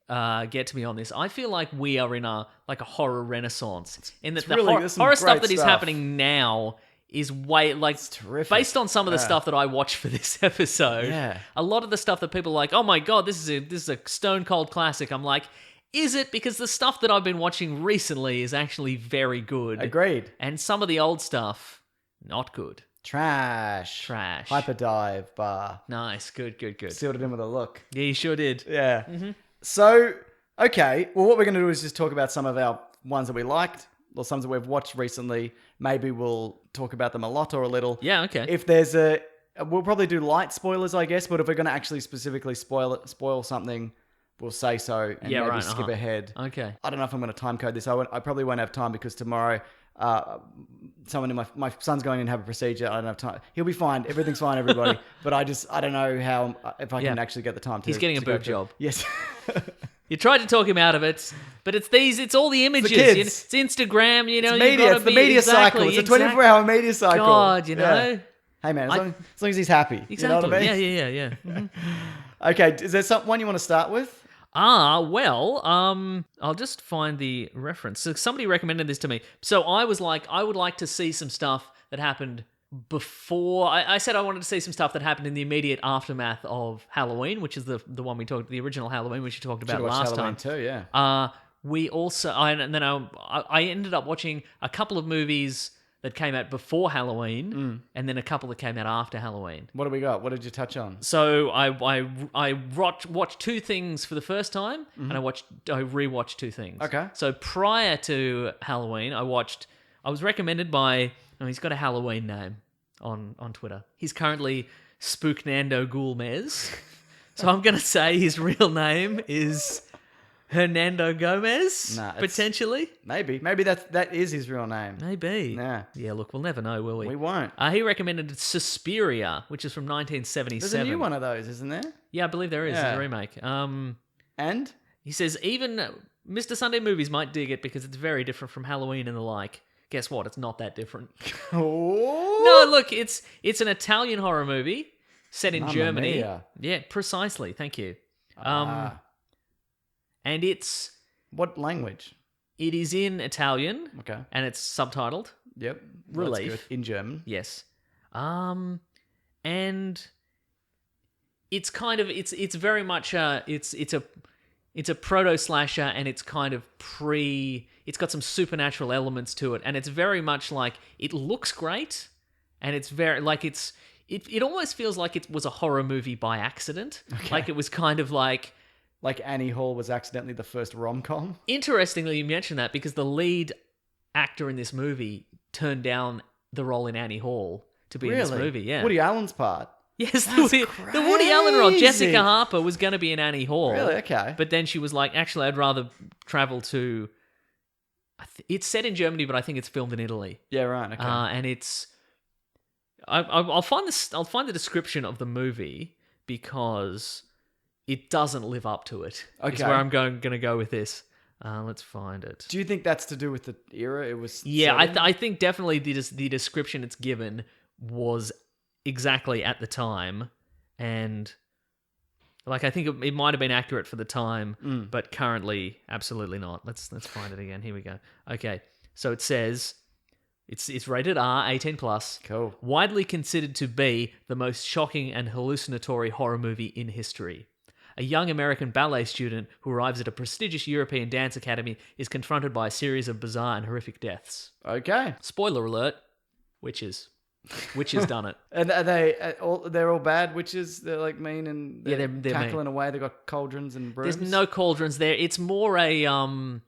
get to me on this. I feel like we are in a horror renaissance. In that there's some horror stuff great that is stuff. happening now is way terrific. based on some of the stuff that I watched for this episode. Yeah. A lot of the stuff that people are like, oh my god, this is a stone cold classic. I'm like, is it? Because the stuff that I've been watching recently is actually very good. Agreed. And some of the old stuff, not good. Trash. Hyperdrive bar. Nice. Good. Sealed it in with a look. Yeah, you sure did. Yeah. So, okay. Well, what we're going to do is just talk about some of our ones that we liked or some that we've watched recently. Maybe we'll talk about them a lot or a little. Yeah, okay. If there's we'll probably do light spoilers, I guess. But if we're going to actually specifically spoil something, we'll say so and maybe skip ahead. Okay. I don't know if I'm going to time code this. I probably won't have time because tomorrow, someone in my son's going in to have a procedure. I don't have time. He'll be fine. Everything's fine, everybody. But I don't know if I can actually get the time to. He's getting a go boob through. job. Yes. You tried to talk him out of it, but it's all the images. kids. It's Instagram, you know. It's media. It's the media cycle. It's a 24-hour media cycle. God, you know. Yeah. Hey man, as long as he's happy. Exactly. You know what I mean? Yeah. Mhm. Okay, is there one you want to start with? Well, I'll just find the reference. So somebody recommended this to me. So I was like, I would like to see some stuff that happened before. I said I wanted to see some stuff that happened in the immediate aftermath of Halloween, which is the one the original Halloween, which you talked about last Halloween time. Too, yeah. We also, and then I ended up watching a couple of movies that came out before Halloween, and then a couple that came out after Halloween. What do we got? What did you touch on? So I watched two things for the first time, and I rewatched two things. Okay. So prior to Halloween, I was recommended by. He's got a Halloween name on Twitter. He's currently Spooknando Gulmez. So I'm gonna say his real name is Hernando Gomez, potentially. Maybe that is his real name. Maybe. Yeah. Yeah, look, we'll never know, will we? We won't. He recommended Suspiria, which is from 1977. There's a new one of those, isn't there? Yeah, I believe there is. Yeah. There's a remake. And? He says, even Mr. Sunday Movies might dig it because it's very different from Halloween and the like. Guess what? It's not that different. Oh. No, look, it's an Italian horror movie set in Mamma Germany. mia. Yeah, precisely. Thank you. And it's... What language? It is in Italian. Okay. And it's subtitled. Yep. Relief. That's good. In German. Yes. And it's kind of it's very much it's a proto slasher, and it's kind of it's got some supernatural elements to it, and it's very much like it looks great, and it's very like it almost feels like it was a horror movie by accident. Okay. Like it was kind of like Annie Hall was accidentally the first rom-com. Interestingly, you mentioned that because the lead actor in this movie turned down the role in Annie Hall to be in this movie. Yeah, Woody Allen's part. Yes, the Woody Allen role. Jessica Harper was going to be in Annie Hall. Really? Okay. But then she was like, actually, I'd rather travel to... It's set in Germany, but I think it's filmed in Italy. Yeah, right. Okay. And it's... I'll find the description of the movie because it doesn't live up to it. Okay. Is where I'm going to go with this. Let's find it. Do you think that's to do with the era it was? Yeah, I think definitely the description it's given was exactly at the time, and like I think it might have been accurate for the time, but currently absolutely not. Let's find it again. Here we go. Okay, so it says it's rated R, 18+. Cool. Widely considered to be the most shocking and hallucinatory horror movie in history. A young American ballet student who arrives at a prestigious European dance academy is confronted by a series of bizarre and horrific deaths. Okay. Spoiler alert: witches. Witches done it. And are they're all bad witches? They're like mean and they're cackling mean. away. They've got cauldrons and brooms. There's no cauldrons there. It's more a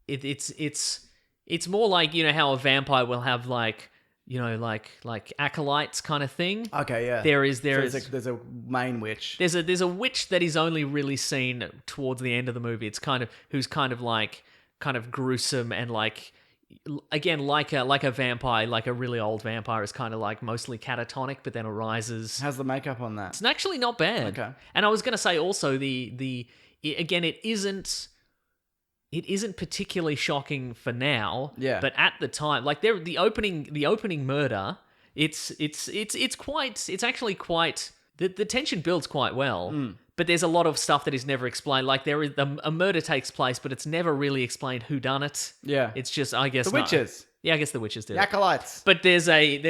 it's more like, you know, how a vampire will have like, you know, like acolytes kind of thing. Okay, yeah. There's a main witch. There's a witch that is only really seen towards the end of the movie. It's who's kind of gruesome and like, again, like a vampire, like a really old vampire is kind of like mostly catatonic, but then arises. How's the makeup on that? It's actually not bad. Okay. And I was going to say also again, it isn't particularly shocking for now. Yeah. But at the time, like the opening murder, it's actually quite the tension builds quite well. But there's a lot of stuff that is never explained. Like there is a murder takes place, but it's never really explained who done it. Yeah. It's just, I guess, the witches. Yeah, I guess the witches do. The acolytes. But there's the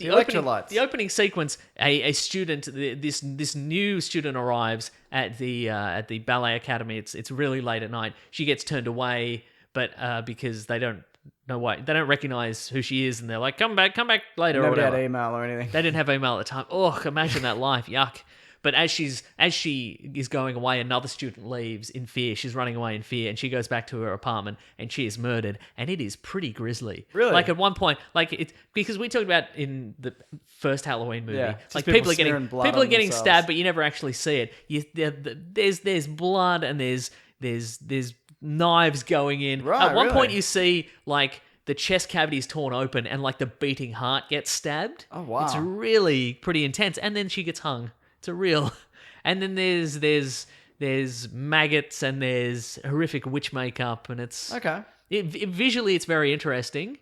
electrolytes. The opening sequence. A student, this new student arrives at the ballet academy. It's really late at night. She gets turned away, but because they don't no wait, they don't recognize who she is, and they're like, come back later or Nobody had whatever. email or anything. They didn't have email at the time. Oh, imagine that life. Yuck. But as she is going away, another student leaves in fear. She's running away in fear, and she goes back to her apartment, and she is murdered, and it is pretty grisly. Really? Like at one point, like it's because we talked about in the first Halloween movie, Yeah, like just people people are smearing blood getting on themselves. stabbed, but you never actually see it. There's blood, and there's knives going in. Right, At one really? point, you see like the chest cavity is torn open, and like the beating heart gets stabbed. Oh, wow. It's really pretty intense, and then she gets hung. It's a real. And then there's maggots, and there's horrific witch makeup, and it's Okay. Visually it's very interesting,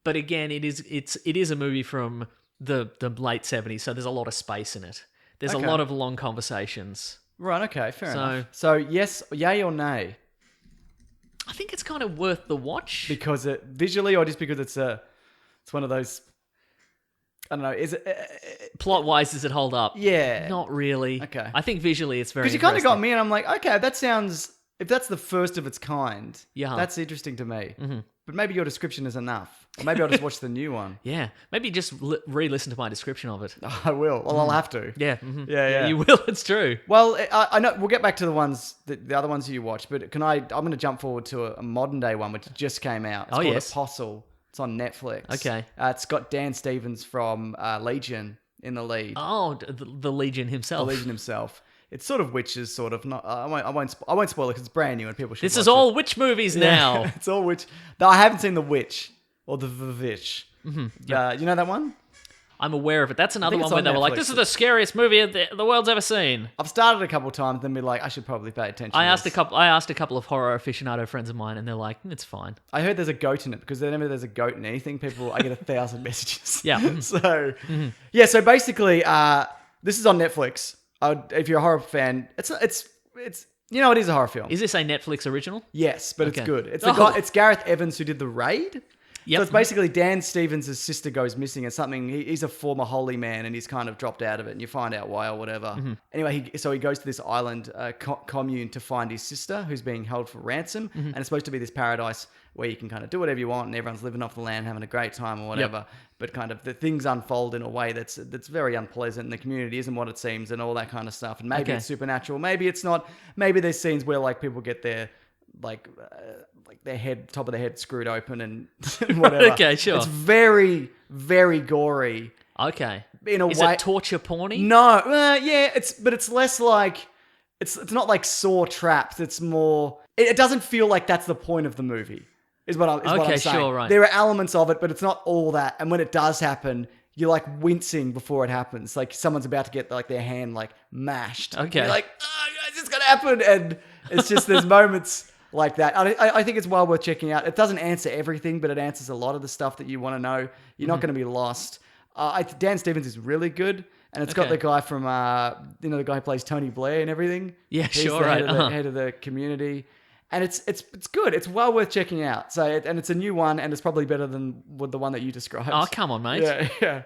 but again it is a movie from the late 70s, so there's a lot of space in it. There's Okay. a lot of long conversations. Right, okay, fair So- enough. So, yes, yay or nay? I think it's kind of worth the watch. Because it visually, or just because it's one of those, I don't know, is it? Plot wise, does it hold up? Yeah. Not really. Okay. I think visually it's very Because you kind of got interesting. me, and I'm like, okay, that sounds. If that's the first of its kind, Yeah. that's interesting to me. Mm-hmm. But maybe your description is enough. Or maybe I'll just watch the new one. Yeah. Maybe just re-listen to my description of it. I will. Well, I'll have to. Yeah. Mhm. Yeah. You will. It's true. Well, I know we'll get back to the other ones you watched, but I'm going to jump forward to a modern day one which just came out. It's Oh, called yes. Apostle. It's on Netflix. Okay. It's got Dan Stevens from Legion in the lead. Oh, the Legion himself. The Legion himself. It's sort of witches, sort of. Not. I won't spoil it because it's brand new and people should. This watch is it. all witch movies now. It's all witch. Though I haven't seen The Witch or The Vivitch. Mm-hmm. You know that one? I'm aware of it. That's another think one it's where on they were like, Netflix. this is the scariest movie the world's ever seen. I've started a couple of times, then be like, I should probably pay attention. I to asked this. a couple of horror aficionado friends of mine, and they're like, it's fine. I heard there's a goat in it because whenever there's a goat in anything, I get 1,000 messages. Yeah. Mhm. So, yeah. So basically, this is on Netflix. If you're a horror fan, it's you know it is a horror film. Is this a Netflix original? Yes, but it's Okay. good. It's Oh. the guy. It's Gareth Evans who did The Raid. Yep. So it's basically Dan Stevens' sister goes missing and something. He's a former holy man and he's kind of dropped out of it and you find out why or whatever. Mm-hmm. Anyway, he goes to this island commune to find his sister who's being held for ransom. Mm-hmm. And it's supposed to be this paradise where you can kind of do whatever you want and everyone's living off the land, having a great time or whatever. But kind of the things unfold in a way that's very unpleasant and the community isn't what it seems and all that kind of stuff. And maybe Okay. it's supernatural. Maybe it's not. Maybe there's scenes where like people get their like their head, top of their head screwed open and whatever. Okay, sure. It's very, very gory Okay. in a Is way. it torture porny? No, yeah, but it's less like it's not like Saw traps. It's more. It doesn't feel like that's the point of the movie. Is what I'm Okay, saying. sure, right. There are elements of it, but it's not all that. And when it does happen, you're like wincing before it happens. Like someone's about to get like their hand like mashed. Okay. You're like, oh, is this gonna happen? And it's just there's moments like that. I think it's well worth checking out. It doesn't answer everything, but it answers a lot of the stuff that you want to know. You're not going to be lost. Dan Stevens is really good, and it's got Okay. the guy from the guy who plays Tony Blair and everything. Yeah, He's sure, the right. head of the community, and it's good. It's well worth checking out. So and it's a new one, and it's probably better than the one that you described. Oh, come on, mate. Yeah.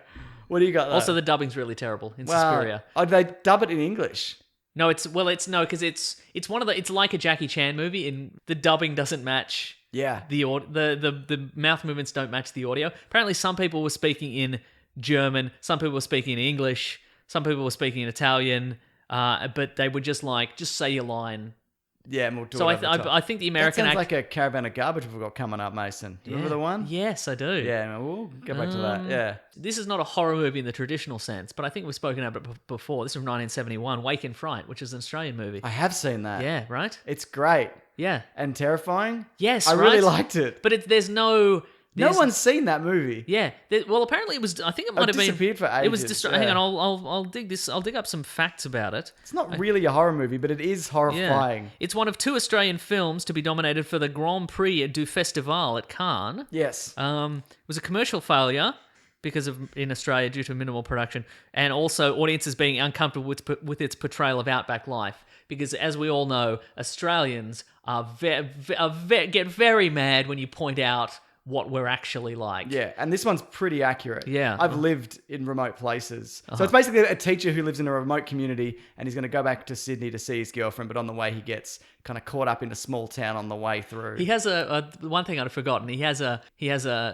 What do you got? There? Also, the dubbing's really terrible in Suspiria. They dub it in English. No, because it's one of it's like a Jackie Chan movie, and the dubbing doesn't match. Yeah. The mouth movements don't match the audio. Apparently, some people were speaking in German, some people were speaking in English, some people were speaking in Italian, but they would just say your line. Yeah, and we'll do So it over the top. I think the That American sounds like a caravan of garbage we've got coming up, Mason. Do you remember the one? Yes, I do. Yeah, we'll get back to that. Yeah. This is not a horror movie in the traditional sense, but I think we've spoken about it before. This is from 1971, Wake in Fright, which is an Australian movie. I have seen that. Yeah, right? It's great Yeah. and terrifying. Yes, I really right? liked it. But there's no... No one's seen that movie. Yeah. Well, apparently it was... I think it might have been... disappeared for It was... ages, Hang yeah. on, I'll dig this... I'll dig up some facts about it. It's not really a horror movie, but it is horrifying. It's one of 2 Australian films to be nominated for the Grand Prix du Festival at Cannes. Yes. It was a commercial failure in Australia due to minimal production, and also audiences being uncomfortable with its portrayal of outback life. Because as we all know, Australians get very mad when you point out what we're actually like. Yeah, and this one's pretty accurate. Yeah. I've lived in remote places. So it's basically a teacher who lives in a remote community and he's going to go back to Sydney to see his girlfriend, but on the way he gets kind of caught up in a small town on the way through. He has one thing I'd forgotten. He has a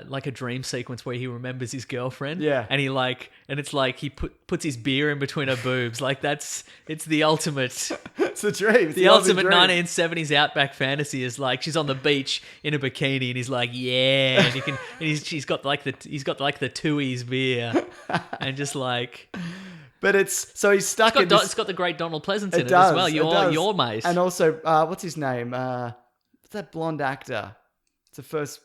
like a dream sequence where he remembers his girlfriend. Yeah. And it's like he puts his beer in between her boobs. Like it's the ultimate. It's a dream. It's The ultimate dream. 1970s outback fantasy is like she's on the beach in a bikini and he's like, yeah, and he's got like the Tui's beer and just like But he's stuck in this... it's got the great Donald Pleasance in it does, as well. Your mate. And also, what's his name? What's that blonde actor? It's the first...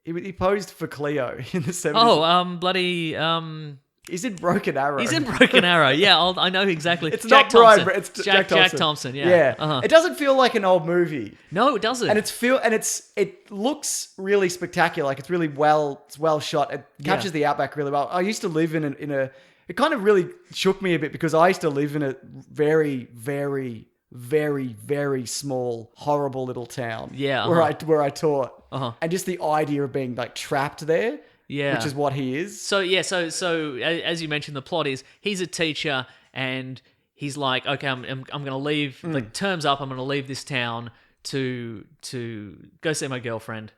He posed for Cleo in the 70s. Oh, He's in Broken Arrow. he's in Broken Arrow. Yeah, I know exactly. It's Jack not Brian, Thompson. but it's Jack Thompson. Jack Thompson, yeah. Yeah. Uh-huh. It doesn't feel like an old movie. No, it doesn't. And it looks really spectacular. Like it's well shot. It captures the outback really well. I used to live in a it kind of really shook me a bit because I used to live in a very, very, very, very small, horrible little town. Yeah, where I taught. Uh-huh. And just the idea of being like trapped there. Yeah. Which is what he is. So as you mentioned, the plot is he's a teacher and he's like, okay, I'm going to leave. Like terms up, I'm going to leave this town to go see my girlfriend.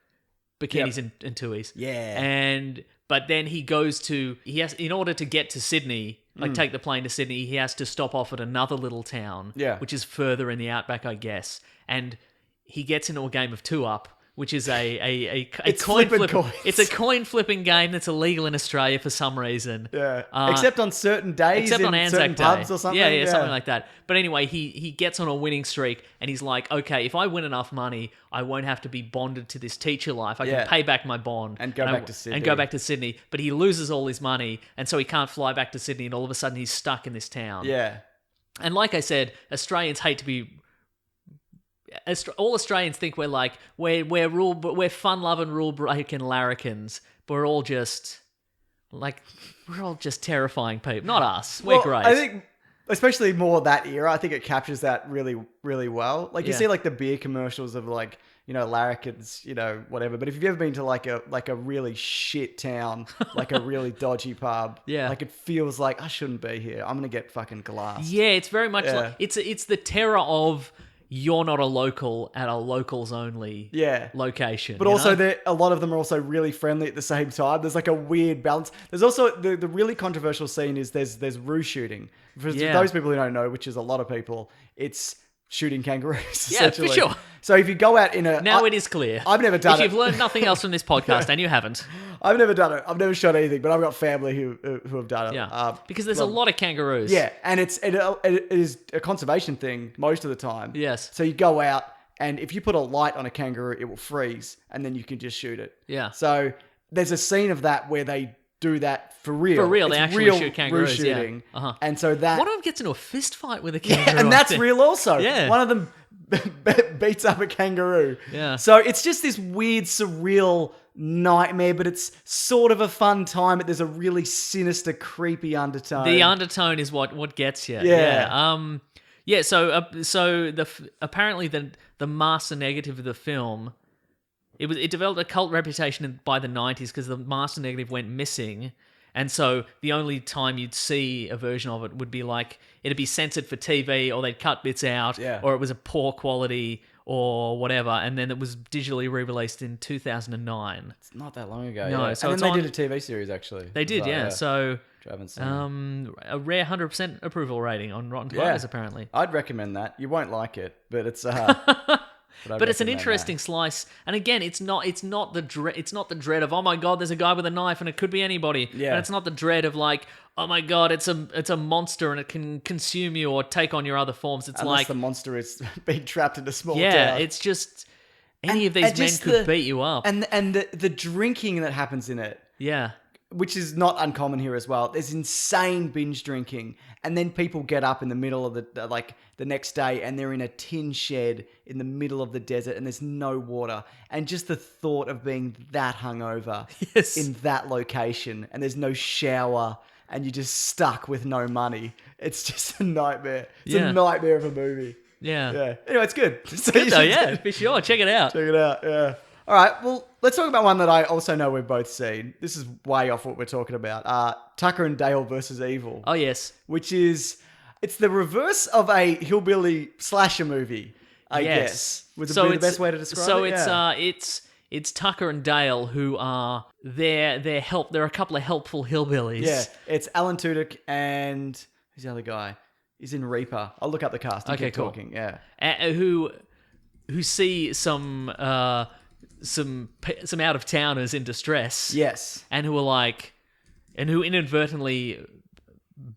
Bikinis and Tui's. Yeah. But then he has in order to get to Sydney, like take the plane to Sydney, he has to stop off at another little town, which is further in the outback, I guess. And he gets into a game of two up, which is a coin flip. It's a coin flipping game that's illegal in Australia for some reason. Yeah. Except on certain days, except on in certain Anzac Day. pubs or something. Yeah, something like that. But anyway, he gets on a winning streak and he's like, okay, if I win enough money, I won't have to be bonded to this teacher life. I can pay back my bond. And go back to Sydney. And go back to Sydney. But he loses all his money and so he can't fly back to Sydney and all of a sudden he's stuck in this town. Yeah. And like I said, Australians hate to be... all Australians think we're like we're fun-loving, rule-breaking larrikins, but we're all just terrifying people. Not us. We're great. I think, especially more that era, I think it captures that really, really well. Like you see, like the beer commercials of like larrikins, whatever. But if you've ever been to like a really shit town, like a really dodgy pub, like it feels like I shouldn't be here. I'm gonna get fucking glassed. Yeah, it's very much like it's the terror of. You're not a local at a locals only location. But also, a lot of them are also really friendly at the same time. There's like a weird balance. There's also the really controversial scene is there's roo shooting. For those people who don't know, which is a lot of people, it's shooting kangaroos. Yeah, for sure. So if you go out in a... Now it is clear. I've never done it. If you've learned nothing else from this podcast, and you haven't. I've never done it. I've never shot anything, but I've got family who have done it. Yeah, because there's a lot of kangaroos. Yeah, and it is a conservation thing most of the time. Yes. So you go out, and if you put a light on a kangaroo, it will freeze, and then you can just shoot it. Yeah. So there's a scene of that where they do that for real. For real, it's they actually real shoot kangaroos. Shooting. Yeah. Uh-huh. And so that... One of them gets into a fist fight with a kangaroo. Yeah, and that's real also. Yeah. One of them beats up a kangaroo. Yeah. So it's just this weird, surreal nightmare, but it's sort of a fun time. But there's a really sinister, creepy undertone. The undertone is what gets you. Yeah. Yeah. So apparently the master negative of the film, it developed a cult reputation by the 90s because the master negative went missing. And so the only time you'd see a version of it would be like, it'd be censored for TV or they'd cut bits out or it was a poor quality or whatever. And then it was digitally re-released in 2009. It's not that long ago. No, yeah. so and then they did a TV series actually. They did, yeah. So which I haven't seen. a rare 100% approval rating on Rotten Tomatoes apparently. I'd recommend that. You won't like it, but it's... But it's an interesting slice, and again, it's not the dread of, oh my god, there's a guy with a knife and it could be anybody. Yeah. And it's not the dread of like, oh my god, it's a monster and it can consume you or take on your other forms. It's unless like the monster is being trapped in a small town. Yeah, it's just any of these men could beat you up. And the drinking that happens in it. Yeah. Which is not uncommon here as well. There's insane binge drinking, and then people get up in the middle of the next day, and they're in a tin shed in the middle of the desert, and there's no water. And just the thought of being that hungover in that location, and there's no shower, and you're just stuck with no money. It's just a nightmare. It's a nightmare of a movie. Yeah. Yeah. Anyway, it's good. It's good though, yeah, for sure. Check it out. Check it out. Yeah. All right, well, let's talk about one that I also know we've both seen. This is way off what we're talking about. Tucker and Dale versus Evil. Oh, yes. Which is, it's the reverse of a hillbilly slasher movie, I guess. Would it be the best way to describe it? So it's Tucker and Dale who are they're a couple of helpful hillbillies. Yeah, it's Alan Tudyk and who's the other guy? He's in Reaper. I'll look up the cast. And keep talking. Yeah, who see some out of towners in distress. Yes, and who inadvertently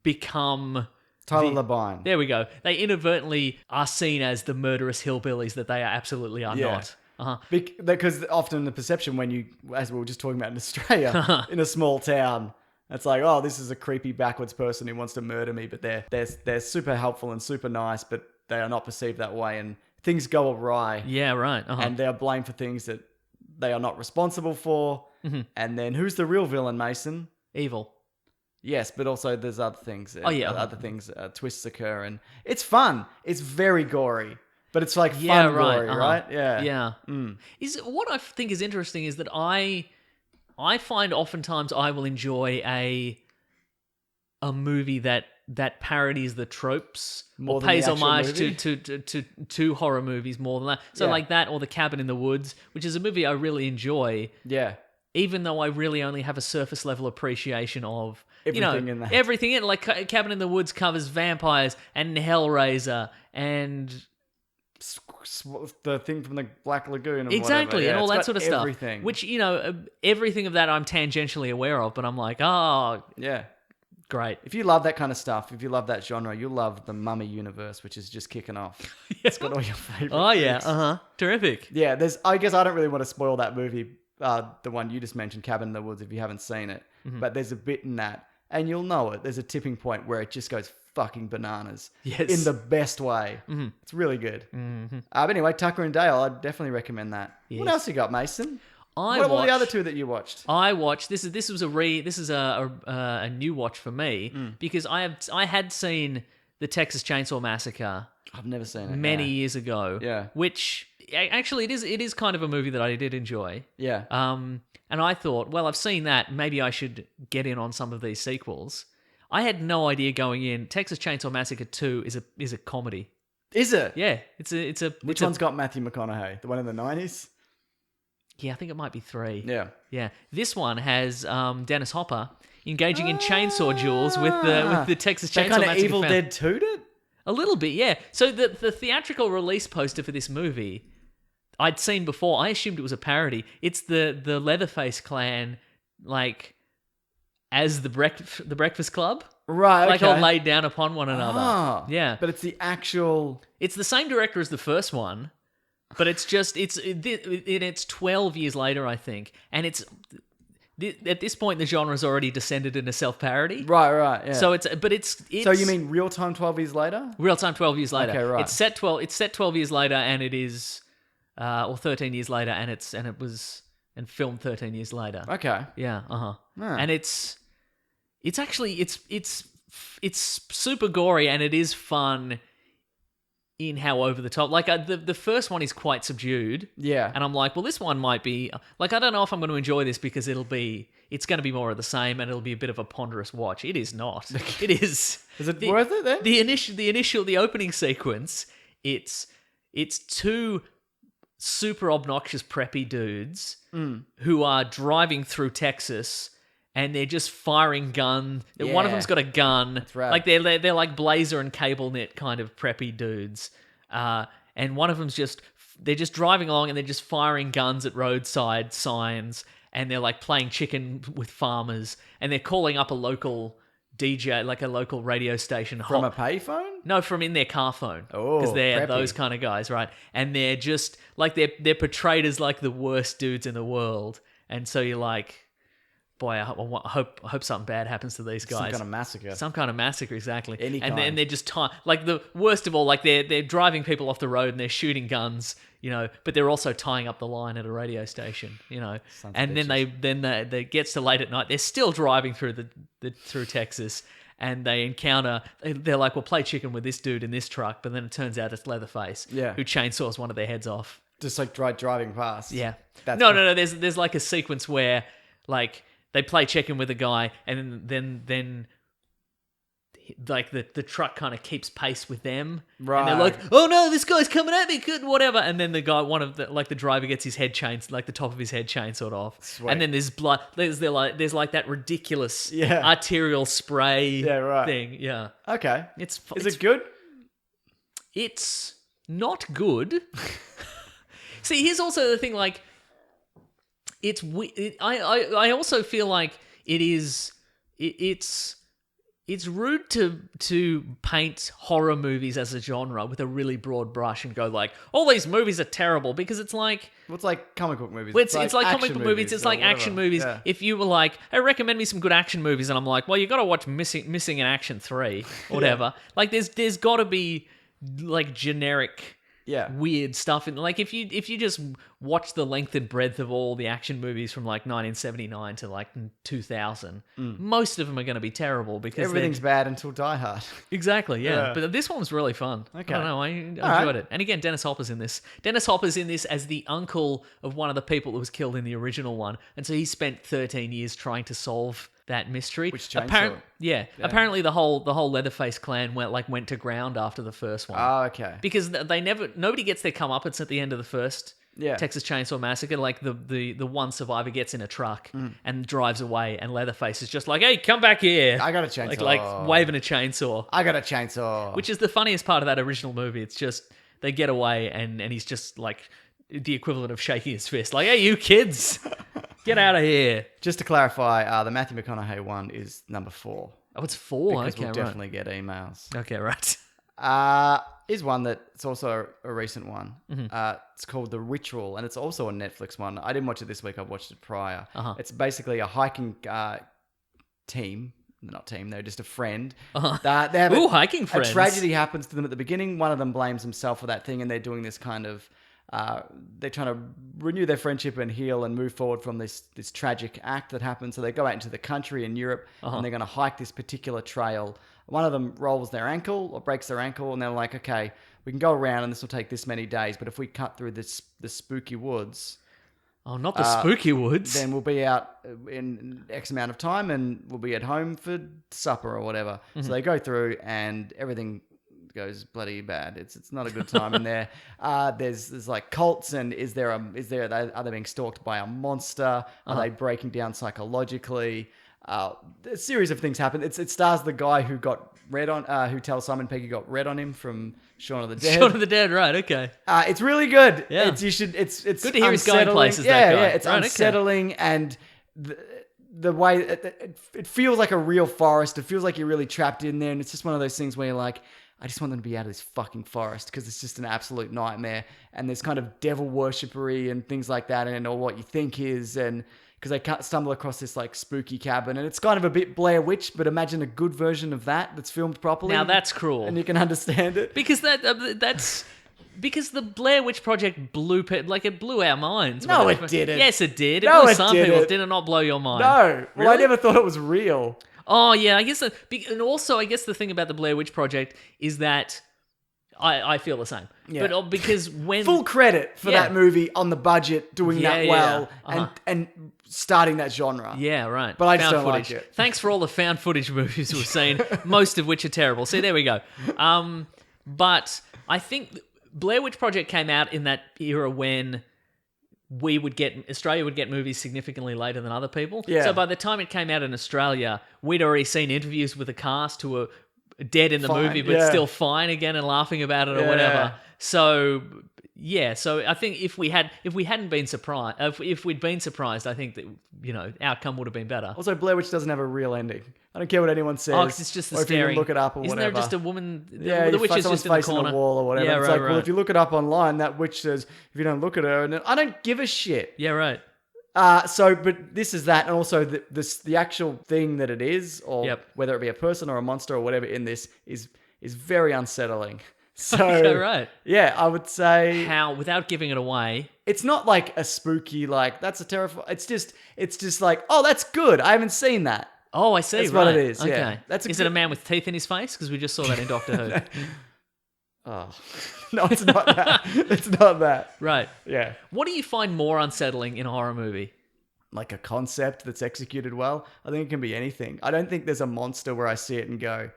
become Tyler Labine. There we go. They inadvertently are seen as the murderous hillbillies that they absolutely are not. Uh-huh. Because often the perception when you, as we were just talking about in Australia, in a small town, it's like, oh, this is a creepy backwards person who wants to murder me, but they're super helpful and super nice, but they are not perceived that way, and things go awry. Yeah, right. Uh-huh. And they are blamed for things that they are not responsible for. Mm-hmm. And then who's the real villain, Mason? Evil. Yes, but also there's other things. Other things, twists occur, and it's fun. It's very gory, but it's like fun gory, right? Yeah. Yeah. Is what I think is interesting is that I find oftentimes I will enjoy a movie that parodies the tropes more or than pays the actual homage movie? to horror movies more than that. So like that or The Cabin in the Woods, which is a movie I really enjoy. Yeah. Even though I really only have a surface level appreciation of everything in that. Everything in it. Like Cabin in the Woods covers vampires and Hellraiser and the thing from the Black Lagoon and exactly, and all that sort of stuff. Everything. Which, everything of that I'm tangentially aware of, but I'm like, oh, yeah. Great. If you love that kind of stuff, if you love that genre, you'll love the Mummy universe, which is just kicking off. Yeah. It's got all your favorite things. Terrific. Yeah, I guess I don't really want to spoil that movie, the one you just mentioned, Cabin in the Woods, if you haven't seen it. Mm-hmm. But there's a bit in that, and you'll know it. There's a tipping point where it just goes fucking bananas. Yes. In the best way. Mm-hmm. It's really good. Mm-hmm. But anyway, Tucker and Dale, I'd definitely recommend that. Yes. What else you got, Mason? What were the other two that you watched? I watched. This is a new watch for me because I had seen the Texas Chainsaw Massacre. I've never seen it many years ago. Yeah, which actually it is kind of a movie that I did enjoy. Yeah. And I thought, well, I've seen that. Maybe I should get in on some of these sequels. I had no idea going in. Texas Chainsaw Massacre 2 is a comedy. Is it? Yeah, Which one's got Matthew McConaughey? The one in the 90s? Yeah, I think it might be 3. Yeah. This one has Dennis Hopper engaging in chainsaw duels with the Texas Chainsaw Massacre. Massacre. Evil Dead 2'd it? A little bit, yeah. So the theatrical release poster for this movie, I'd seen before. I assumed it was a parody. It's the Leatherface clan, like as the Breakfast Club, right? Like all laid down upon one another. Yeah, but it's the actual. It's the same director as the first one. But it's 12 years later, I think, and it's at this point the genre's already descended into self-parody. Right, yeah. So it's so you mean real time 12 years later? Real time 12 years later. Okay, right. It's set 12 years later, and it is or 13 years later, and filmed 13 years later. Okay. Yeah. And it's super gory, and it is fun. In how over the top, like the first one is quite subdued, yeah, and I'm like, well, this one might be like, I don't know if I'm going to enjoy this because it's going to be more of the same, and it'll be a bit of a ponderous watch. It is not. It is. Is it worth it then? The opening sequence, it's two super obnoxious preppy dudes who are driving through Texas. And they're just firing guns. Yeah. One of them's got a gun. That's right. Like they're like blazer and cable knit kind of preppy dudes. And one of them's just driving along and they're just firing guns at roadside signs. And they're like playing chicken with farmers. And they're calling up a local DJ, like a local radio station. From a payphone? No, from in their car phone. Oh, because they're preppy. Those kind of guys, right? And they're just like they're portrayed as like the worst dudes in the world. And so you're like, boy, I hope something bad happens to these guys. Some kind of massacre, exactly. Any kind. And they're just like the worst of all, like they're driving people off the road and they're shooting guns, but they're also tying up the line at a radio station, And then they gets to late at night, they're still driving through through Texas, and they encounter. They're like, "We'll play chicken with this dude in this truck," but then it turns out it's Leatherface, yeah, who chainsaws one of their heads off. Just like driving past. Yeah. That's No. There's like a sequence where like they play check-in with a guy, and then like the truck kind of keeps pace with them, Right. And they're like, "Oh no, this guy's coming at me!" Whatever. And then the guy, the driver gets his head chained, like the top of his head chainsawed off. Sweet. And then there's blood. There's like that ridiculous Yeah. arterial spray Yeah, right. thing. Yeah, Okay. it's Is it good? It's not good. See, here's also the thing. Like, I also feel like it's rude to paint horror movies as a genre with a really broad brush and go like, all these movies are terrible, because it's like, Well, it's like comic book movies. it's like comic action book movies. It's or like action whatever. movies. Yeah. If you were like, hey, recommend me some good action movies, and I'm like, well, you got to watch Missing in Action 3 or whatever. Like, there's got to be like generic. Yeah. Weird stuff in, like, if you just watch the length and breadth of all the action movies from like 1979 to like 2000, most of them are going to be terrible because Everything's bad until Die Hard. exactly, yeah. Yeah. But this one's really fun. Okay. I don't know, I enjoyed right. it. And again, Dennis Hopper's in this. Dennis Hopper's in this as the uncle of one of the people that was killed in the original one, and so he spent 13 years trying to solve that mystery. Which chainsaw? Apparently the whole Leatherface clan went to ground after the first one. Oh, okay. Because nobody gets their comeuppance at the end of the first Yeah. Texas Chainsaw Massacre. Like the one survivor gets in a truck and drives away, and Leatherface is just like, "Hey, come back here!" I got a chainsaw. like waving a chainsaw, I got a chainsaw. which is the funniest part of that original movie. It's just they get away, and he's just like the equivalent of shaking his fist, like, "Hey, you kids, get out of here!" Just to clarify, the Matthew McConaughey one is number 4. Oh, it's 4. Because Okay, we'll right. definitely get emails. Okay, right. Is one that it's also a recent one. Mm-hmm. It's called The Ritual, and it's also a Netflix one. I didn't watch it this week. I've watched it prior. Uh-huh. It's basically a hiking team. Not team, they're just a friend. Uh-huh. They have Ooh, hiking friends. A tragedy happens to them at the beginning. One of them blames himself for that thing, and they're doing this kind of... they're trying to renew their friendship and heal and move forward from this tragic act that happened. So they go out into the country in Europe, and they're going to hike this particular trail. One of them rolls their ankle or breaks their ankle, and they're like, okay, we can go around and this will take this many days, but if we cut through the spooky woods, Oh, not the spooky woods. then we'll be out in X amount of time and we'll be at home for supper or whatever. So they go through and everything goes bloody bad. It's not a good time in there. There's like cults, and are they being stalked by a monster? Are they breaking down psychologically? A series of things happen. It stars the guy who got red on, who tells Simon Pegg he got red on him from Shaun of the Dead. Shaun of the Dead, right? Okay. It's really good. Yeah. It's good to hear he's going unsettling. places, that Yeah, guy. yeah. It's Right, okay. unsettling, and the way it feels like a real forest. It feels like you're really trapped in there, and it's just one of those things where you're like, I just want them to be out of this fucking forest because it's just an absolute nightmare. And there's kind of devil worshippery and things like that, and or what you think is, and because they can't stumble across this like spooky cabin, and it's kind of a bit Blair Witch, but imagine a good version of that's filmed properly. Now that's cruel. and you can understand it. Because that's because the Blair Witch Project blew our minds. No, when it didn't. Yes, it did. It No, blew it some people. didn't. Did it not blow your mind? No, well, I Really? never thought it was real. Oh yeah, I guess and also I guess the thing about the Blair Witch Project is that I feel the same. Yeah. But because when Full credit for Yeah. that movie on the budget, doing Yeah, that yeah, well, yeah. Uh-huh. and starting that genre. Yeah, right. But I just Found don't like footage. it. Thanks for all the found footage movies we've seen, most of which are terrible. See, there we go. But I think Blair Witch Project came out in that era when Australia would get movies significantly later than other people. Yeah. So by the time it came out in Australia, we'd already seen interviews with the cast who were dead in the Fine, movie, but yeah. still fine again and laughing about it or Yeah. whatever. So yeah, so I think if we hadn't been surprised, if we'd been surprised, I think that outcome would have been better. Also, Blair Witch doesn't have a real ending. I don't care what anyone says. Oh, 'cause it's just the or if you staring. can look it up or Isn't whatever. there just a woman? Yeah, the you witch fuck is someone's just in the face corner. a wall or whatever. Yeah, It's right, like, right. well, if you look it up online, that witch says, if you don't look at her, and I don't give a shit. Yeah, right. But this is that, and also the actual thing that it is, or Yep. whether it be a person or a monster or whatever in this is very unsettling. So Okay, right. yeah, I would say How, without giving it away? it's not like a spooky, like that's a terrifying. It's just like, oh, that's good. I haven't seen that. Oh, I see. That's right. what it is, yeah. Okay. That's Is it a man with teeth in his face? Because we just saw that in Doctor Who. Oh, no, it's not that. It's not that. Right. Yeah. What do you find more unsettling in a horror movie? Like a concept that's executed well. I think it can be anything. I don't think there's a monster where I see it and go,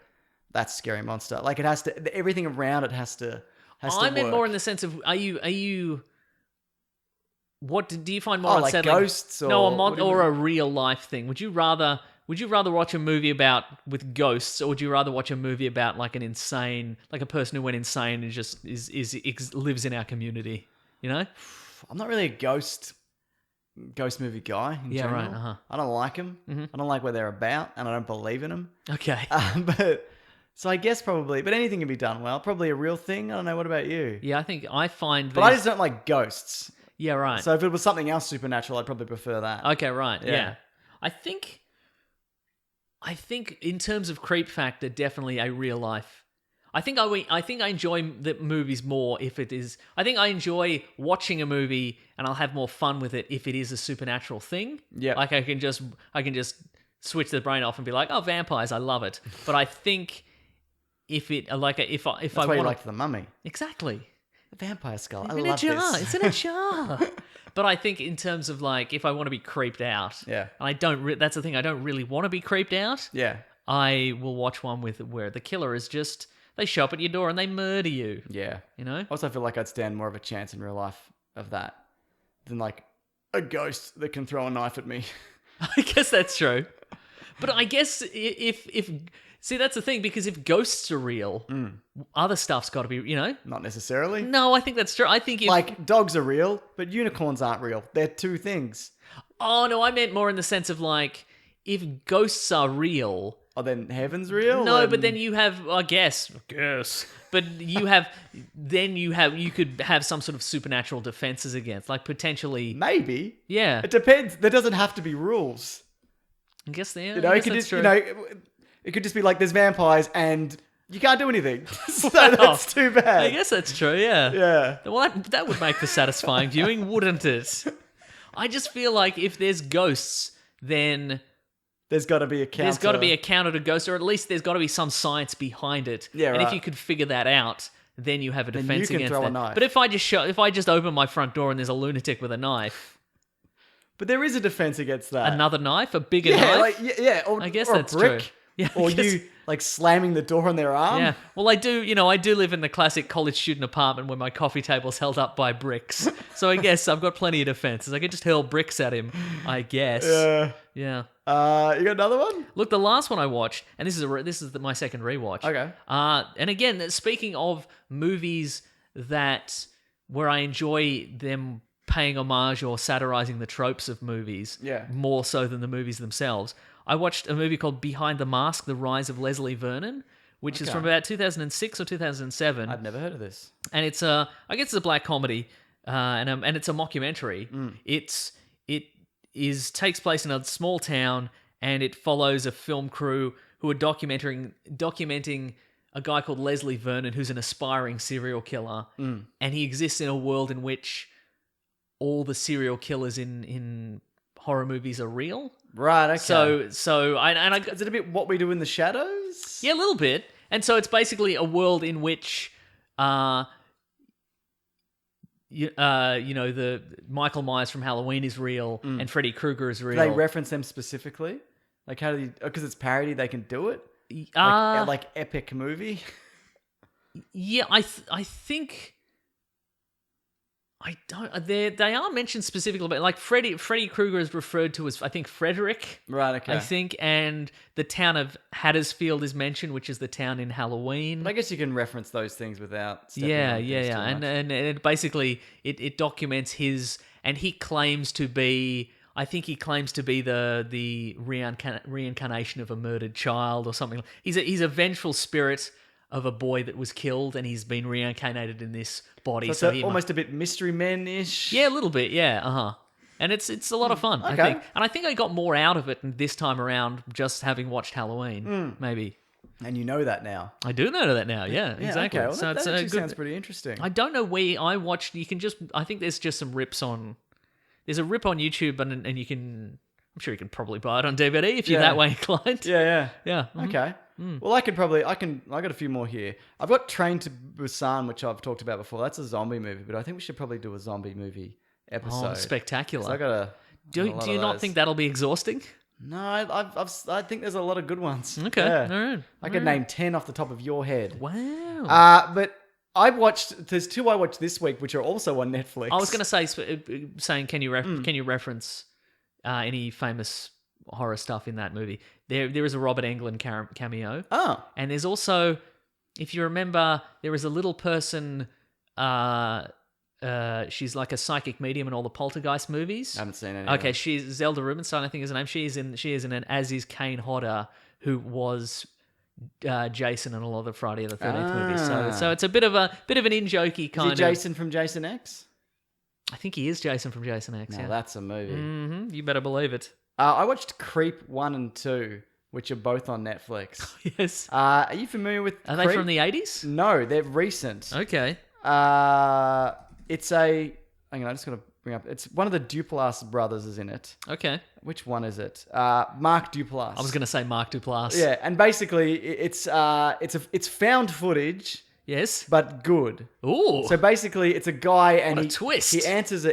that's a scary monster. Like it has to, everything around it has to I meant work. more in the sense of, are you? What do you find more like unsettling? ghosts or no, what do you or mean? a real life thing? Would you rather watch a movie with ghosts, or would you rather watch a movie about like a person who went insane and just lives in our community? You know? I'm not really a ghost movie guy in general. Right. Uh-huh. I don't like them. I don't like what they're about, and I don't believe in them. Okay. But so I guess probably, but anything can be done well. Probably a real thing. I don't know. What about you? Yeah, I think I find. But I just don't like ghosts. Yeah, right. So if it was something else supernatural, I'd probably prefer that. Okay, right. Yeah. I think in terms of creep factor, definitely a real life. I think I enjoy the movies more if it is. I think I enjoy watching a movie and I'll have more fun with it if it is a supernatural thing. Yeah. Like I can just switch the brain off and be like, oh, vampires, I love it. But I think if it if That's I why you want liked The Mummy. exactly. The vampire skull. It's I in love a jar. this. It's in a jar. But I think in terms of like, if I want to be creeped out, Yeah. and I don't. That's the thing. I don't really want to be creeped out. Yeah. I will watch one where the killer is just they show up at your door and they murder you. Yeah. You know. I also feel like I'd stand more of a chance in real life of that than like a ghost that can throw a knife at me. I guess that's true. But I guess if see, that's the thing, because if ghosts are real, other stuff's got to be, you know. Not necessarily. No, I think that's true. I think if Like dogs are real, but unicorns aren't real. They're two things. oh no, I meant more in the sense of like if ghosts are real. Oh, then heaven's real? No, And- but then you have, I guess, but you could have some sort of supernatural defenses against, like potentially, Maybe. yeah. It depends. There doesn't have to be rules. I guess there. You know, it could just, it could just be like there's vampires and you can't do anything. So that's too bad. I guess that's true. Yeah. Yeah. Well, that would make for satisfying viewing, wouldn't it? I just feel like if there's ghosts, then There's got to be a counter. there's got to be a counter to ghosts, or at least there's got to be some science behind it. Yeah, And if right. you could figure that out, then you have a Then you defense can against throw a that. knife. But if I just open my front door and there's a lunatic with a knife, But there is a defense against that. another knife, a bigger Yeah, knife. like yeah. Or, I guess or that's a brick. true. Yeah, I Or guess- you like slamming the door on their arm. Yeah. Well, I do live in the classic college student apartment where my coffee table's held up by bricks. So I guess I've got plenty of defenses. I could just hurl bricks at him, I guess. Yeah. Yeah. You got another one? Look, the last one I watched, and this is my second rewatch. Okay. And again, speaking of movies where I enjoy them paying homage or satirizing the tropes of movies, Yeah. more so than the movies themselves. I watched a movie called Behind the Mask: The Rise of Leslie Vernon, which is Okay. from about 2006 or 2007, I've never heard of this. and I guess it's a black comedy, and it's a mockumentary. It takes place in a small town, and it follows a film crew who are documenting a guy called Leslie Vernon, who's an aspiring serial killer, and he exists in a world in which all the serial killers in horror movies are real. Right. Okay. So I is it a bit What We Do in the Shadows? yeah, a little bit. And so it's basically a world in which, the Michael Myers from Halloween is real and Freddy Krueger is Do real. they reference them specifically? Like how do you? Because it's parody, they can do it. Like epic movie. Yeah, I think I don't. They are mentioned specifically, but like Freddy Krueger is referred to as, I think, Frederick. Right. Okay. I think, and the town of Hattersfield is mentioned, which is the town in Halloween. But I guess you can reference those things without. stepping Yeah, on yeah, things yeah, too much. and it basically it documents his, and he claims to be. I think he claims to be the reincarnation of a murdered child or something. He's a vengeful spirit of a boy that was killed, and he's been reincarnated in this body. So it's he almost a bit Mystery Men-ish. yeah, a little bit, yeah, And it's a lot of fun, I Okay. think. And I think I got more out of it this time around just having watched Halloween, maybe. And you know that now. I do know that now, yeah, Yeah, exactly. Okay. Well, So that it's actually a good. sounds pretty interesting. I don't know where I watched. You can just. I think there's just some rips on. There's a rip on YouTube, and you can. I'm sure you can probably buy it on DVD if you're Yeah. that way inclined. Yeah. Yeah. mhm. Okay. Well, I got a few more here. I've got Train to Busan, which I've talked about before. That's a zombie movie, but I think we should probably do a zombie movie episode. Oh, spectacular. So I got a. Do you not think that'll be exhausting? No, I think there's a lot of good ones. Okay, Yeah. all right. I could name 10 off the top of your head. Wow. But there's 2 I watched this week, which are also on Netflix. I was going to say, can you reference any famous horror stuff in that movie? There is a Robert Englund cameo. Oh. And there's also, if you remember, there is a little person. She's like a psychic medium in all the Poltergeist movies. I haven't seen any. Okay, she's Zelda Rubinstein, I think is her name. She is in an as is Kane Hodder, who was Jason in a lot of the Friday the 13th movies. So it's a bit of an in-jokey kind Is he Jason from Jason X? I think he is Jason from Jason X. No, Yeah. that's a movie. Mm-hmm. You better believe it. I watched Creep 1 and 2, which are both on Netflix. Yes. Are you familiar with Are Creep? they from the 80s? No, they're recent. Okay. It's a... Hang on, I just got to bring up... It's one of the Duplass brothers is in it. Okay. Which one is it? Mark Duplass. I was going to say Mark Duplass. Yeah, and basically it's found footage, Yes. but good. Ooh. So basically, it's a guy and What a he twist. He answers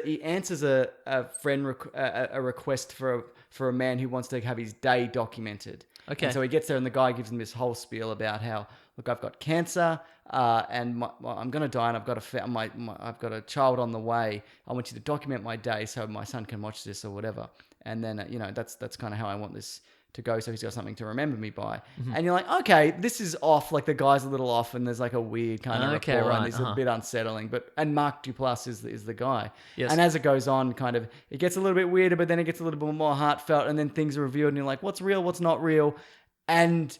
a friend a request for a man who wants to have his day documented. Okay. And so he gets there, and the guy gives him this whole spiel about how, look, I've got cancer, and I'm going to die, and I've got I've got a child on the way. I want you to document my day so my son can watch this or whatever. And then that's kind of how I want this to go. So he's got something to remember me by. Mm-hmm. And you're like, okay, this is off. Like the guy's a little off, and there's like a weird kind of Okay, rapport, right, and it's a bit unsettling. And Mark Duplass is the guy. Yes. And as it goes on, kind of, it gets a little bit weirder, but then it gets a little bit more heartfelt, and then things are revealed, and you're like, what's real, what's not real? And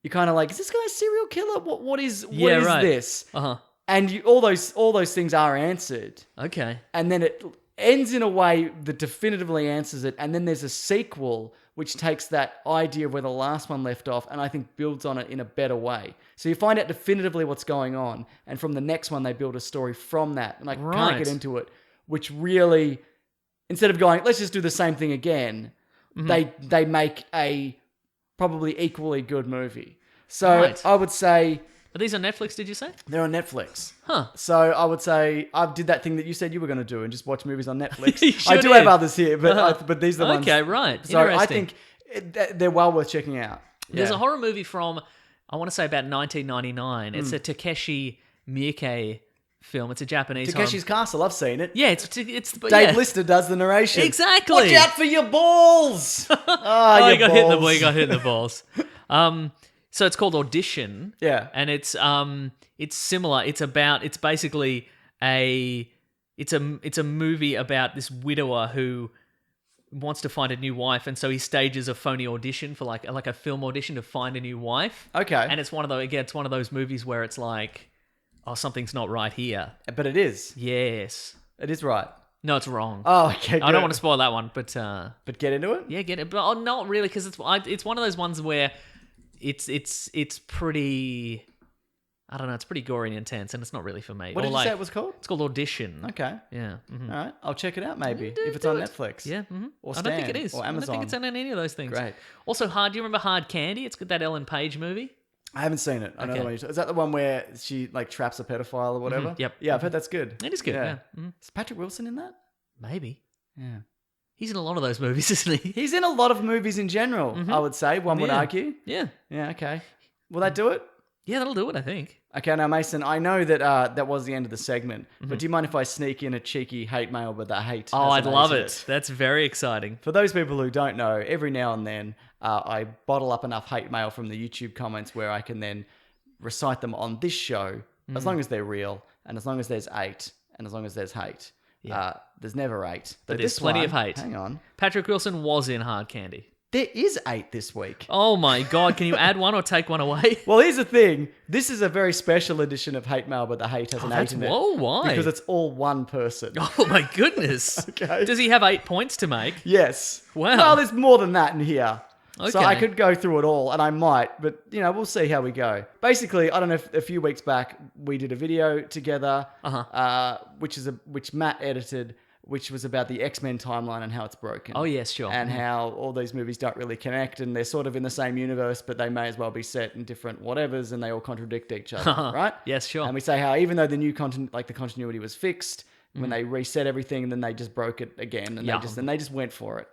you're kind of like, is this guy a serial killer? What is right. this? Uh-huh. And all those things are answered. Okay. And then it ends in a way that definitively answers it. And then there's a sequel which takes that idea of where the last one left off and I think builds on it in a better way. So you find out definitively what's going on. And from the next one, they build a story from that. And I can't Right. get into it, which really, instead of going, let's just do the same thing again, they make a probably equally good movie. So Right. I would say Are these on Netflix, did you say? they're on Netflix. Huh. So I would say I did that thing that you said you were going to do and just watch movies on Netflix. You I sure do did. have others here, but these are the ones. Okay, right. So I Interesting. think they're well worth checking out. There's Yeah. a horror movie from, I want to say about 1999. It's a Hmm. Takeshi Miike film. It's a Japanese Takeshi's horror. Castle. I've seen it. Yeah, it's Dave yeah. Lister does the narration. Exactly. Watch out for your balls. Oh, he your got hit in the balls. he got hit in the balls. So it's called Audition. Yeah. And it's similar. It's basically a movie about this widower who wants to find a new wife, and so he stages a phony audition for like a film audition to find a new wife. Okay. And it's one of those movies where it's like, oh, something's not right here. But it is. Yes. It is right. No, it's wrong. Oh, okay. I don't want to spoil that one, but But get into it. yeah, get it. But not really, because it's one of those ones where it's pretty. I don't know. It's pretty gory and intense, and it's not really for me. What did you say it was called? It's called Audition. Okay. Yeah. Mhm. All right. I'll check it out maybe Do- if it's do on it. Netflix. Yeah. Mm-hmm. Or I don't think Stan, it is. or I don't Amazon. think it's on any of those things. Great. Also, do you remember Hard Candy? It's got that Ellen Page movie. I haven't seen it. I know Okay. the one is that the one where she like traps a pedophile or whatever? Yep. Yeah, I've heard that's good. It is good. Yeah. Mhm. Is Patrick Wilson in that? Maybe Yeah. he's in a lot of those movies, isn't he? He's in a lot of movies in general, I would say. One would Yeah. argue. Yeah. Yeah, okay. Will that do it? Yeah, that'll do it. I think. Okay, now Mason, I know that that was the end of the segment, but do you mind if I sneak in a cheeky hate mail with a hate? Oh, as I'd an love agent? it. That's very exciting. For those people who don't know, every now and then I bottle up enough hate mail from the YouTube comments where I can then recite them on this show, as long as they're real, and as long as there's 8, and as long as there's hate. There's never 8. But there's this plenty one- of hate. Hang on. Patrick Wilson was in Hard Candy. There is 8 this week. Oh my God! Can you add one or take one away? Well, here's the thing. This is a very special edition of Hate Mail, but the hate has an 8 that's- in it. whoa, why? Because it's all one person. Oh my goodness! Okay. Does he have 8 points to make? Yes. Wow. Well, there's more than that in here. So Okay. I could go through it all, and I might, but, we'll see how we go. Basically, I don't know if a few weeks back, we did a video together, which Matt edited, which was about the X-Men timeline and how it's broken. Oh, yes, sure. And how all these movies don't really connect, and they're sort of in the same universe, but they may as well be set in different whatevers, and they all contradict each other, right? Yes, sure. And we say how even though the new content, like the continuity was fixed, when they reset everything, and then they just broke it again, and they just went for it.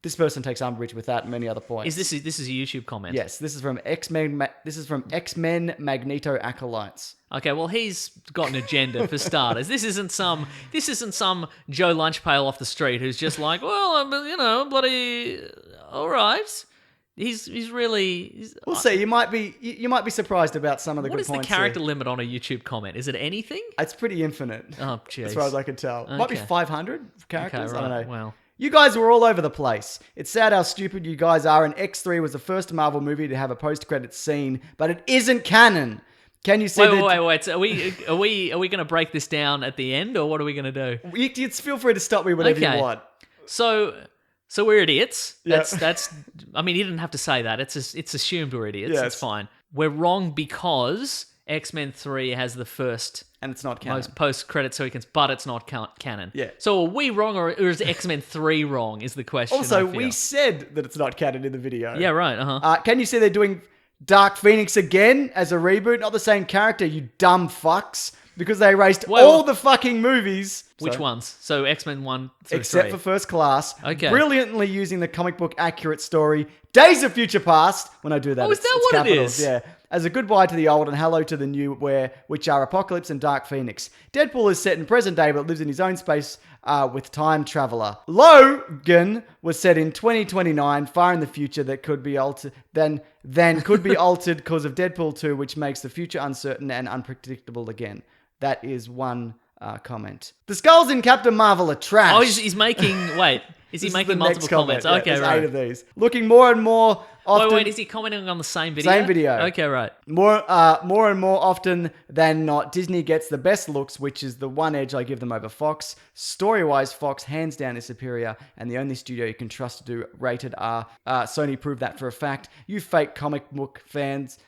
This person takes umbrage with that and many other points. This is a YouTube comment? Yes, this is from X-Men. This is from X-Men Magneto Acolytes. Okay, well, he's got an agenda for starters. This isn't some Joe Lunchpail off the street who's just like, well, I'm bloody all right. He's really. We'll see. You might be surprised about some of the What good is the points. character here. limit on a YouTube comment? Is it anything? It's pretty infinite. Oh, jeez. As far as I can tell, might be Okay. 500 characters. Okay, I don't right. know. Well. You guys were all over the place. It's sad how stupid you guys are, and X3 was the first Marvel movie to have a post-credits scene, but it isn't canon. Can you see Wait. So are we going to break this down at the end, or what are we going to do? You feel free to stop me whenever Okay. you want. So we're idiots. Yeah. That's. I mean, you didn't have to say that. It's assumed we're idiots. Yes. It's fine. We're wrong because X-Men 3 has the first And it's not canon. post-credit sequence, but it's not canon. Yeah. So are we wrong, or is X-Men 3 wrong? Is the question. Also, I we feel. said that it's not canon in the video. Yeah. Right. Uh-huh. Can you see they're doing Dark Phoenix again as a reboot? Not the same character, you dumb fucks. Because they erased all the fucking movies. Which Sorry. ones? So X-Men 1 through Except 3. for First Class. Okay. Brilliantly using the comic book accurate story, Days of Future Past. When I do that, Oh, is it's that what it capitals, is? Yeah. As a goodbye to the old and hello to the new, which are Apocalypse and Dark Phoenix. Deadpool is set in present day, but lives in his own space with Time Traveler. Logan was set in 2029, far in the future, that could be altered. Then could be altered because of Deadpool 2, which makes the future uncertain and unpredictable again. That is one comment. The skulls in Captain Marvel are trash. Oh, he's making. Wait, is he This making the multiple next comment. comments? Yeah, Okay, there's right. 8 of these. Looking more and more often. Wait, is he commenting on the same video? Same video. Okay, right. More and more often than not, Disney gets the best looks, which is the one edge I give them over Fox. Story-wise, Fox hands down is superior, and the only studio you can trust to do rated R. Sony proved that for a fact. You fake comic book fans.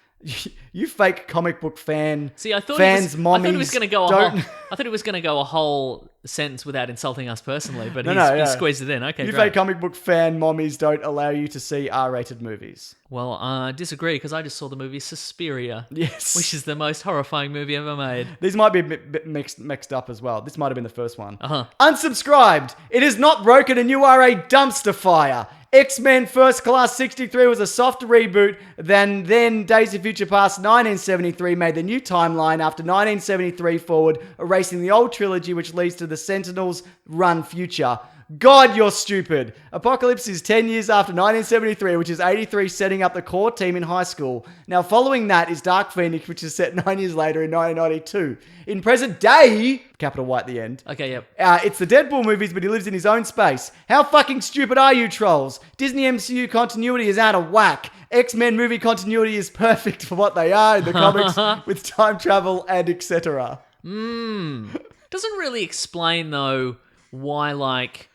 You fake comic book fan. See, I thought fans, he was mommies, going to go don't- I thought he was going to go a whole sentence without insulting us personally, but No, he squeezed it in. Okay, You great. fake comic book fan mommies don't allow you to see R-rated movies. Well, I disagree because I just saw the movie Suspiria, Yes. which is the most horrifying movie ever made. These might be a bit mixed up as well. This might have been the first one. Uh-huh. Unsubscribed. It is not broken and you are a dumpster fire. X-Men First Class 63 was a soft reboot. Then Days of Future Past 1973 made the new timeline after 1973 forward, erasing the old trilogy, which leads to the Sentinels run future. God, you're stupid. Apocalypse is 10 years after 1973, which is 83 setting up the core team in high school. Now, following that is Dark Phoenix, which is set 9 years later in 1992. In present day, capital Y at the end, Okay, yep. it's the Deadpool movies, but he lives in his own space. How fucking stupid are you, trolls? Disney MCU continuity is out of whack. X-Men movie continuity is perfect for what they are in the comics with time travel and etc. Doesn't really explain, though, why, like,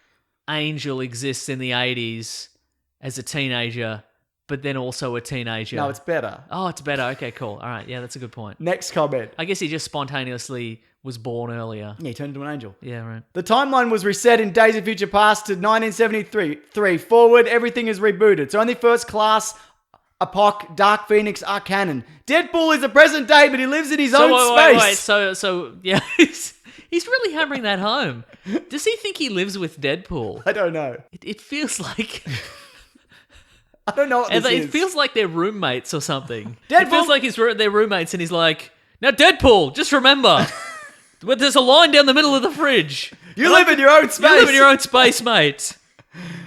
Angel exists in the 80s as a teenager, but then also a teenager. No, it's better. Oh, it's better. Okay, cool. All right, yeah, that's a good point. Next comment. I guess he just spontaneously was born earlier. Yeah, he turned into an angel. Yeah, right. The timeline was reset in Days of Future Past to 1973. Forward, everything is rebooted. So only First Class, Apoc, Dark Phoenix are canon. Deadpool is the present day, but he lives in his own space. Wait. So yeah, he's really hammering that home. Does he think he lives with Deadpool? I don't know. It feels like I don't know what this it is. feels like they're roommates or something. It Deadpool- feels like they're roommates, and he's like, "Now, Deadpool, just remember, there's a line down the middle of the fridge. You live in your own space. You live in your own space, mate."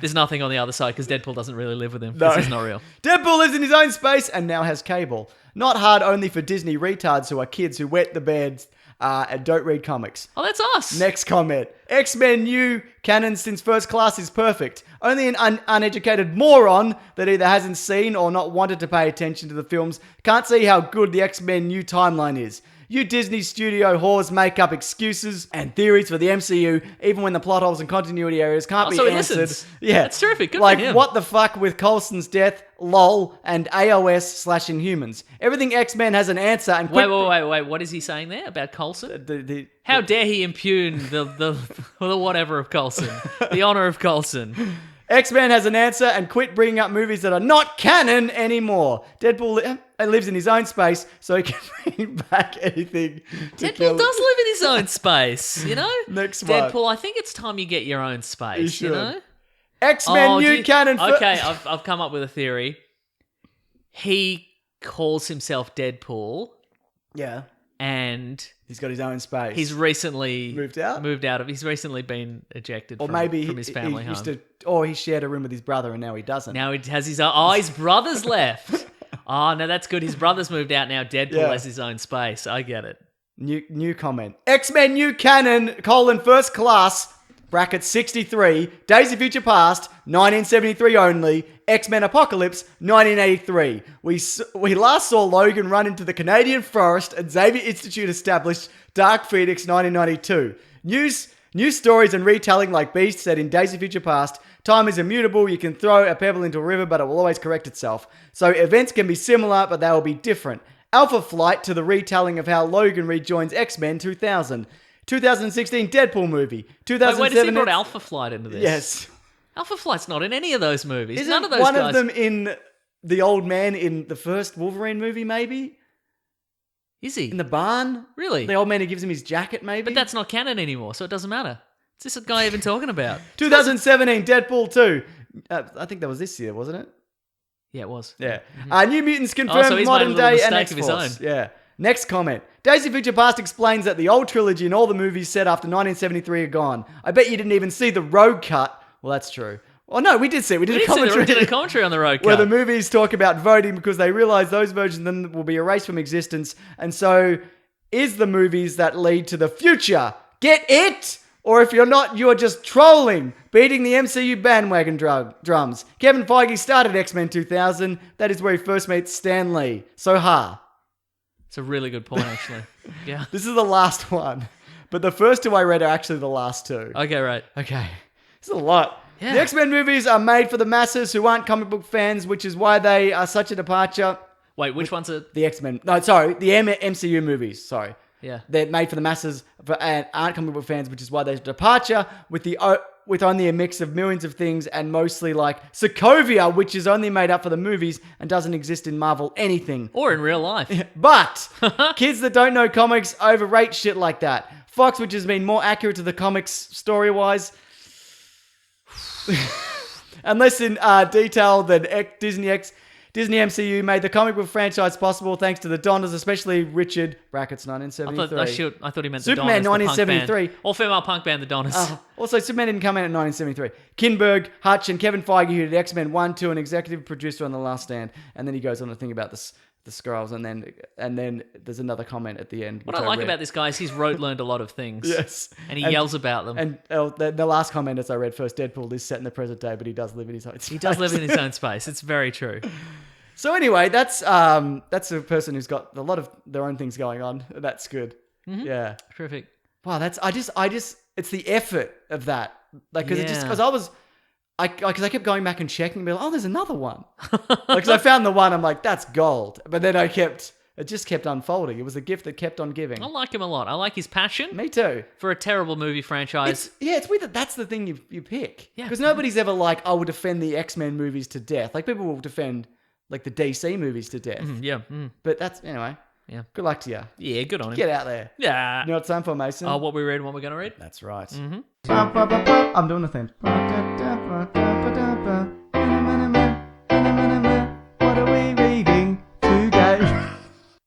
There's nothing on the other side because Deadpool doesn't really live with him. No. This is not real. Deadpool lives in his own space and now has cable. Not hard only for Disney retards who are kids who wet the beds and don't read comics. Oh, that's us. Next comment. X-Men new canon since First Class is perfect. Only an uneducated moron that either hasn't seen or not wanted to pay attention to the films can't see how good the X-Men new timeline is. You Disney studio whores make up excuses and theories for the MCU, even when the plot holes and continuity areas can't be so he answered. listens. Yeah, That's terrific. Good for like, him. what the fuck with Coulson's death, lol, and AOS/Inhumans. Everything X-Men has an answer. And Wait. What is he saying there about Coulson? How dare he impugn the whatever of Coulson, the honor of Coulson? X-Men has an answer and quit bringing up movies that are not canon anymore. Deadpool lives in his own space, so he can bring back anything. Deadpool does live in his own space, you know? Next one. Deadpool, I think it's time you get your own space, you know? X-Men new canon. Okay, I've come up with a theory. He calls himself Deadpool, Yeah. and He's got his own space. he's recently Moved out? He's recently been ejected or from, maybe from his family he home. used to, or he shared a room with his brother and now he doesn't. Now he has his own. Oh, his brother's left. Oh, no, that's good. His brother's moved out now. Deadpool Yeah. has his own space. I get it. New comment. X-Men new canon, first class, bracket 63, Days of Future Past, 1973 only, X-Men Apocalypse, 1983. We last saw Logan run into the Canadian forest and Xavier Institute established Dark Phoenix, 1992. New stories and retelling like Beast said in Days of Future Past, time is immutable, you can throw a pebble into a river but it will always correct itself. So events can be similar but they will be different. Alpha Flight to the retelling of how Logan rejoins X-Men 2000. 2016 Deadpool movie. Wait, 2007. does he brought Alpha Flight into this? Yes. Alpha Flight's not in any of those movies. Isn't None of those one guys. of them in the old man in the first Wolverine movie, maybe? Is he? In the barn? Really? The old man who gives him his jacket, maybe? But that's not canon anymore, so it doesn't matter. What's this guy even talking about? 2017 Deadpool 2. I think that was this year, wasn't it? Yeah, it was. Yeah. New Mutants confirmed so he's modern made a little day and mistake of his X-Force. own. Yeah. Next comment. Days of Future Past explains that the old trilogy and all the movies set after 1973 are gone. I bet you didn't even see the road cut. Well, that's true. Oh, no, we did see it. We did a commentary. We did a commentary on the road Where cut. the movies talk about voting because they realize those versions then will be erased from existence. And so is the movies that lead to the future. Get it? Or if you're not, you're just trolling, beating the MCU bandwagon drums. Kevin Feige started X-Men 2000. That is where he first meets Stan Lee. So ha. It's a really good point, actually. Yeah. This is the last one. But the first two I read are actually the last two. Okay, right. Okay. This is a lot. Yeah. The X-Men movies are made for the masses who aren't comic book fans, which is why they are such a departure. Wait, which one's a... The X-Men. No, sorry. The MCU movies. Sorry. Yeah. They're made for the masses and aren't comic book fans, which is why there's a departure with only a mix of millions of things and mostly like Sokovia, which is only made up for the movies and doesn't exist in Marvel anything. Or in real life. But kids that don't know comics overrate shit like that. Fox, which has been more accurate to the comics story-wise, and less in detail than Disney MCU made the comic book franchise possible thanks to the Donnas, especially Richard (brackets 1973). I thought he meant Superman, the Donnas, 1973. All-female punk band, the Donnas. Also, Superman didn't come out in 1973. Kinberg, Hutch, and Kevin Feige, who did X-Men 1, 2, and executive producer on The Last Stand. And then he goes on to think about the Skrulls, and then there's another comment at the end. What I like about this guy is he's learned a lot of things. Yes. And he yells about them. And the last comment, as I read first, Deadpool is set in the present day, but he does live in his own space. He does live in his own space. It's very true. So anyway, that's a person who's got a lot of their own things going on. That's good. Mm-hmm. Yeah. Terrific. Wow, I just it's the effort of that. Like, because I kept going back and checking and be like, oh, there's another one. Because I found the one, I'm like, that's gold. But then it just kept unfolding. It was a gift that kept on giving. I like him a lot. I like his passion. Me too. For a terrible movie franchise. It's weird that that's the thing you pick. Yeah. Because nobody's ever like, I will defend the X-Men movies to death. Like, people will defend like the DC movies to death. Yeah. But that's, anyway. Yeah. Good luck to you. Yeah, good on him. Get out there. Yeah. You know what it's time for, Mason? What we read and what we're going to read? That's right. Mm-hmm. I'm doing the thing. What are we reading today?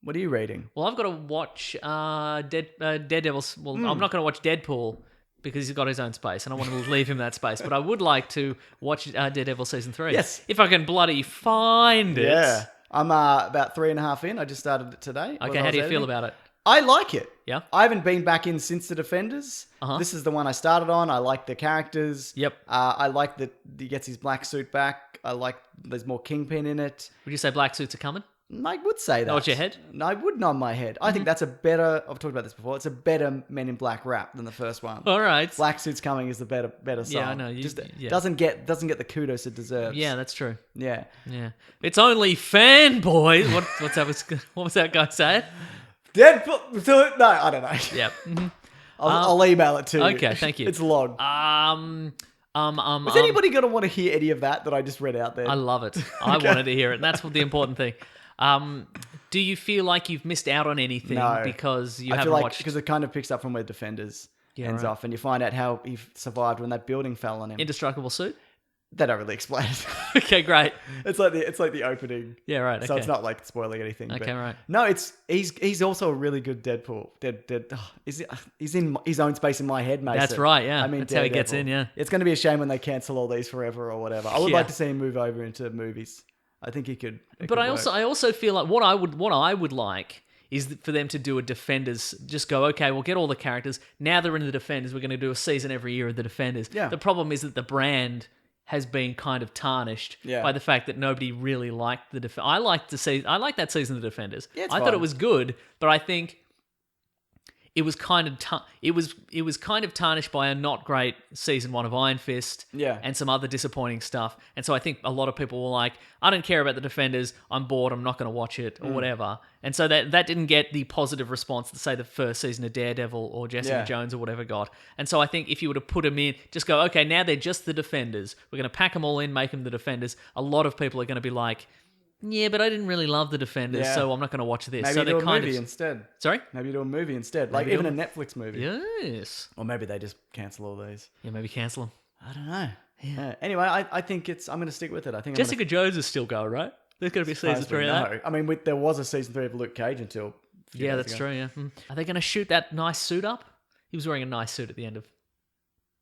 What are you reading? Well, I've got to watch Daredevil's... Well, I'm not going to watch Deadpool because he's got his own space and I want to leave him that space. But I would like to watch Daredevil Season 3. Yes. If I can bloody find it. Yeah. I'm about 3.5 in. I just started it today. Okay, how do you feel about it? I like it. Yeah? I haven't been back in since The Defenders. Uh-huh. This is the one I started on. I like the characters. Yep. I like that he gets his black suit back. I like there's more Kingpin in it. Would you say black suits are coming? I would say that. Nod your head? No, I would nod my head. I think that's a better. I've talked about this before. It's a better Men in Black rap than the first one. All right. Black Suits Coming is the better song. Yeah, I know. Doesn't get the kudos it deserves. Yeah, that's true. Yeah. Yeah. It's only fanboys. What was that guy saying? Deadpool. No, I don't know. Yep. I'll email it to you. Okay, thank you. It's long. Is anybody going to want to hear any of that I just read out there? I love it. I wanted to hear it. And that's what the important thing. Do you feel like you've missed out on anything because you haven't watched? Because it kind of picks up from where Defenders ends off, and you find out how he survived when that building fell on him. Indestructible suit? They don't really explain it. Okay, great. It's like the opening. Yeah, right. So okay. it's not like spoiling anything. Okay, right. No, he's also a really good Deadpool. He's in his own space in my head, Mason. That's right. Yeah, I mean, that's how he gets in. Yeah, it's going to be a shame when they cancel all these forever or whatever. I would like to see him move over into movies. I think he could. But I also feel like what I would like is for them to do a Defenders. Just go, okay, we'll get all the characters. Now they're in the Defenders. We're going to do a season every year of the Defenders. Yeah. The problem is that the brand has been kind of tarnished by the fact that nobody really liked the Defenders. I liked that season of the Defenders. Yeah, I thought it was good, but I think it was kind of tarnished by a not great season 1 of Iron Fist, and some other disappointing stuff. And so I think a lot of people were like, I don't care about the Defenders. I'm bored. I'm not going to watch it or whatever. And so that didn't get the positive response that say the first season of Daredevil or Jessica Jones or whatever got. And so I think if you were to put them in, just go, okay, now they're just the Defenders. We're going to pack them all in, make them the Defenders. A lot of people are going to be like, yeah, but I didn't really love the Defenders, so I'm not going to watch this. Maybe so do a movie instead. Sorry? Maybe do a movie instead. Like even a Netflix movie. Yes. Or maybe they just cancel all these. Yeah, maybe cancel them. I don't know. Yeah. Anyway, I think I'm going to stick with it. I think Jessica Jones is still going, right? There's going to be season 3 of that. I mean, there was a season 3 of Luke Cage until... Yeah, that's true, yeah. Are they going to shoot that nice suit up? He was wearing a nice suit at the end of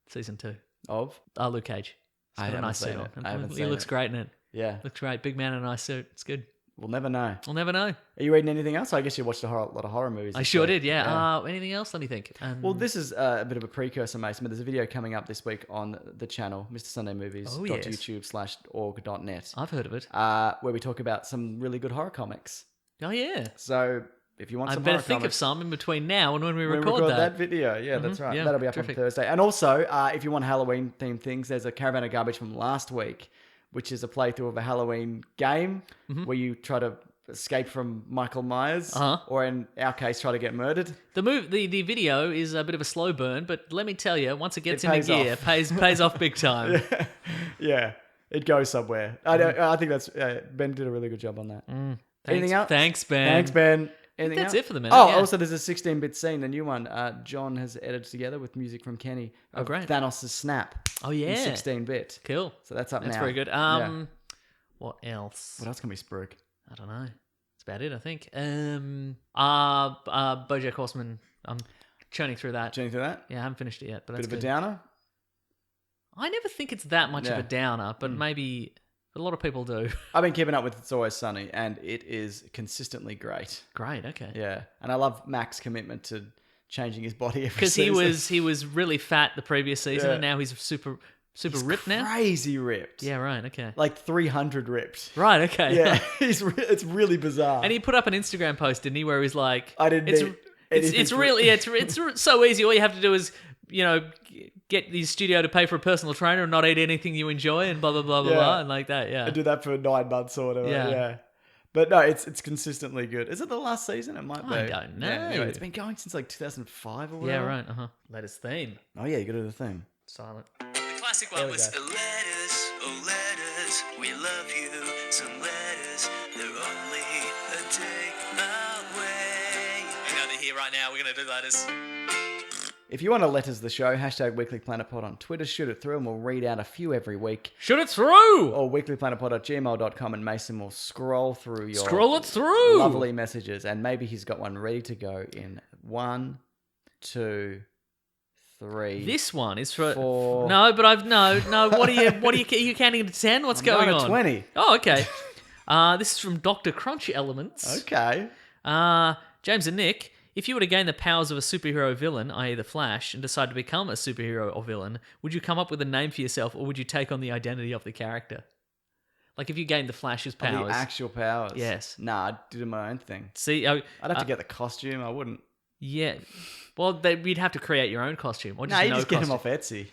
season 2. Of? Luke Cage. He's got a nice suit on. He looks great in it. Yeah. Looks great. Big man in a nice suit. It's good. We'll never know. We'll never know. Are you reading anything else? I guess you watched a lot of horror movies. I sure did, yeah. Anything else? Let me think. Well, this is a bit of a precursor, Mason, but there's a video coming up this week on the channel, MrSundayMovies.youtube/org.net. I've heard of it. Where we talk about some really good horror comics. Oh, yeah. So if you want some I better horror think comics, of some in between now and when we record that video. Yeah, that's right. That'll be up on Thursday. And also, if you want Halloween-themed things, there's a Caravan of Garbage from last week, which is a playthrough of a Halloween game where you try to escape from Michael Myers, or in our case, try to get murdered. The video is a bit of a slow burn, but let me tell you, once it gets into gear, pays off big time. Yeah, it goes somewhere. I think that's Ben did a really good job on that. Anything else? Thanks, Ben. Thanks, Ben. Anything That's else? it for the minute. Also there's a 16-bit scene, the new one. John has edited together with music from Kenny. Great. Thanos' snap. Oh yeah, 16-bit. Cool. So that's up now. That's very good. What else? What else can we spruik? I don't know. That's about it, I think. BoJack Horseman. I'm churning through that. Yeah, I haven't finished it yet, but bit that's of good. a downer. I never think it's that much of a downer, but maybe a lot of people do. I've been keeping up with It's Always Sunny, and it is consistently great. Great, okay. Yeah, and I love Mac's commitment to changing his body every because season. he was really fat the previous season, and now he's super ripped now. Crazy ripped. Yeah, right. Okay. Like 300 ripped. Right. Okay. Yeah, it's really bizarre. And he put up an Instagram post, didn't he, where he's like, I didn't. It's really it's so easy. All you have to do is get the studio to pay for a personal trainer and not eat anything you enjoy and blah blah blah blah blah and like that. Yeah. And do that for 9 months or whatever. Yeah. But no, it's consistently good. Is it the last season? It might be. I don't know. Yeah, anyway, it's been going since like 2005 or whatever. Yeah. Right. Latest theme. Oh yeah, you got to do the theme. Silent. The classic one was letters, oh letters, we love you. Some letters, they're only a day away. Hang on, they're here right now. We're going to do letters. If you want to let us the show, #WeeklyPlanetPod on Twitter, shoot it through and we'll read out a few every week. Shoot it through! Or weeklyplanetpod@gmail.com and Mason will scroll through your lovely messages and maybe he's got one ready to go in 1, 2, 3. This one is for 4. No, but I've no. What are you counting to 10? What's going on? 20. Oh, okay. This is from Dr. Crunch Elements. Okay. James and Nick, if you were to gain the powers of a superhero villain, i.e. the Flash, and decide to become a superhero or villain, would you come up with a name for yourself or would you take on the identity of the character? Like if you gained the Flash's Oh, powers. the actual powers. Yes. Nah, I did my own thing. See, I'd have to get the costume. I wouldn't. yeah. Well, you'd have to create your own costume, or just No, you no just get him costume. off Etsy.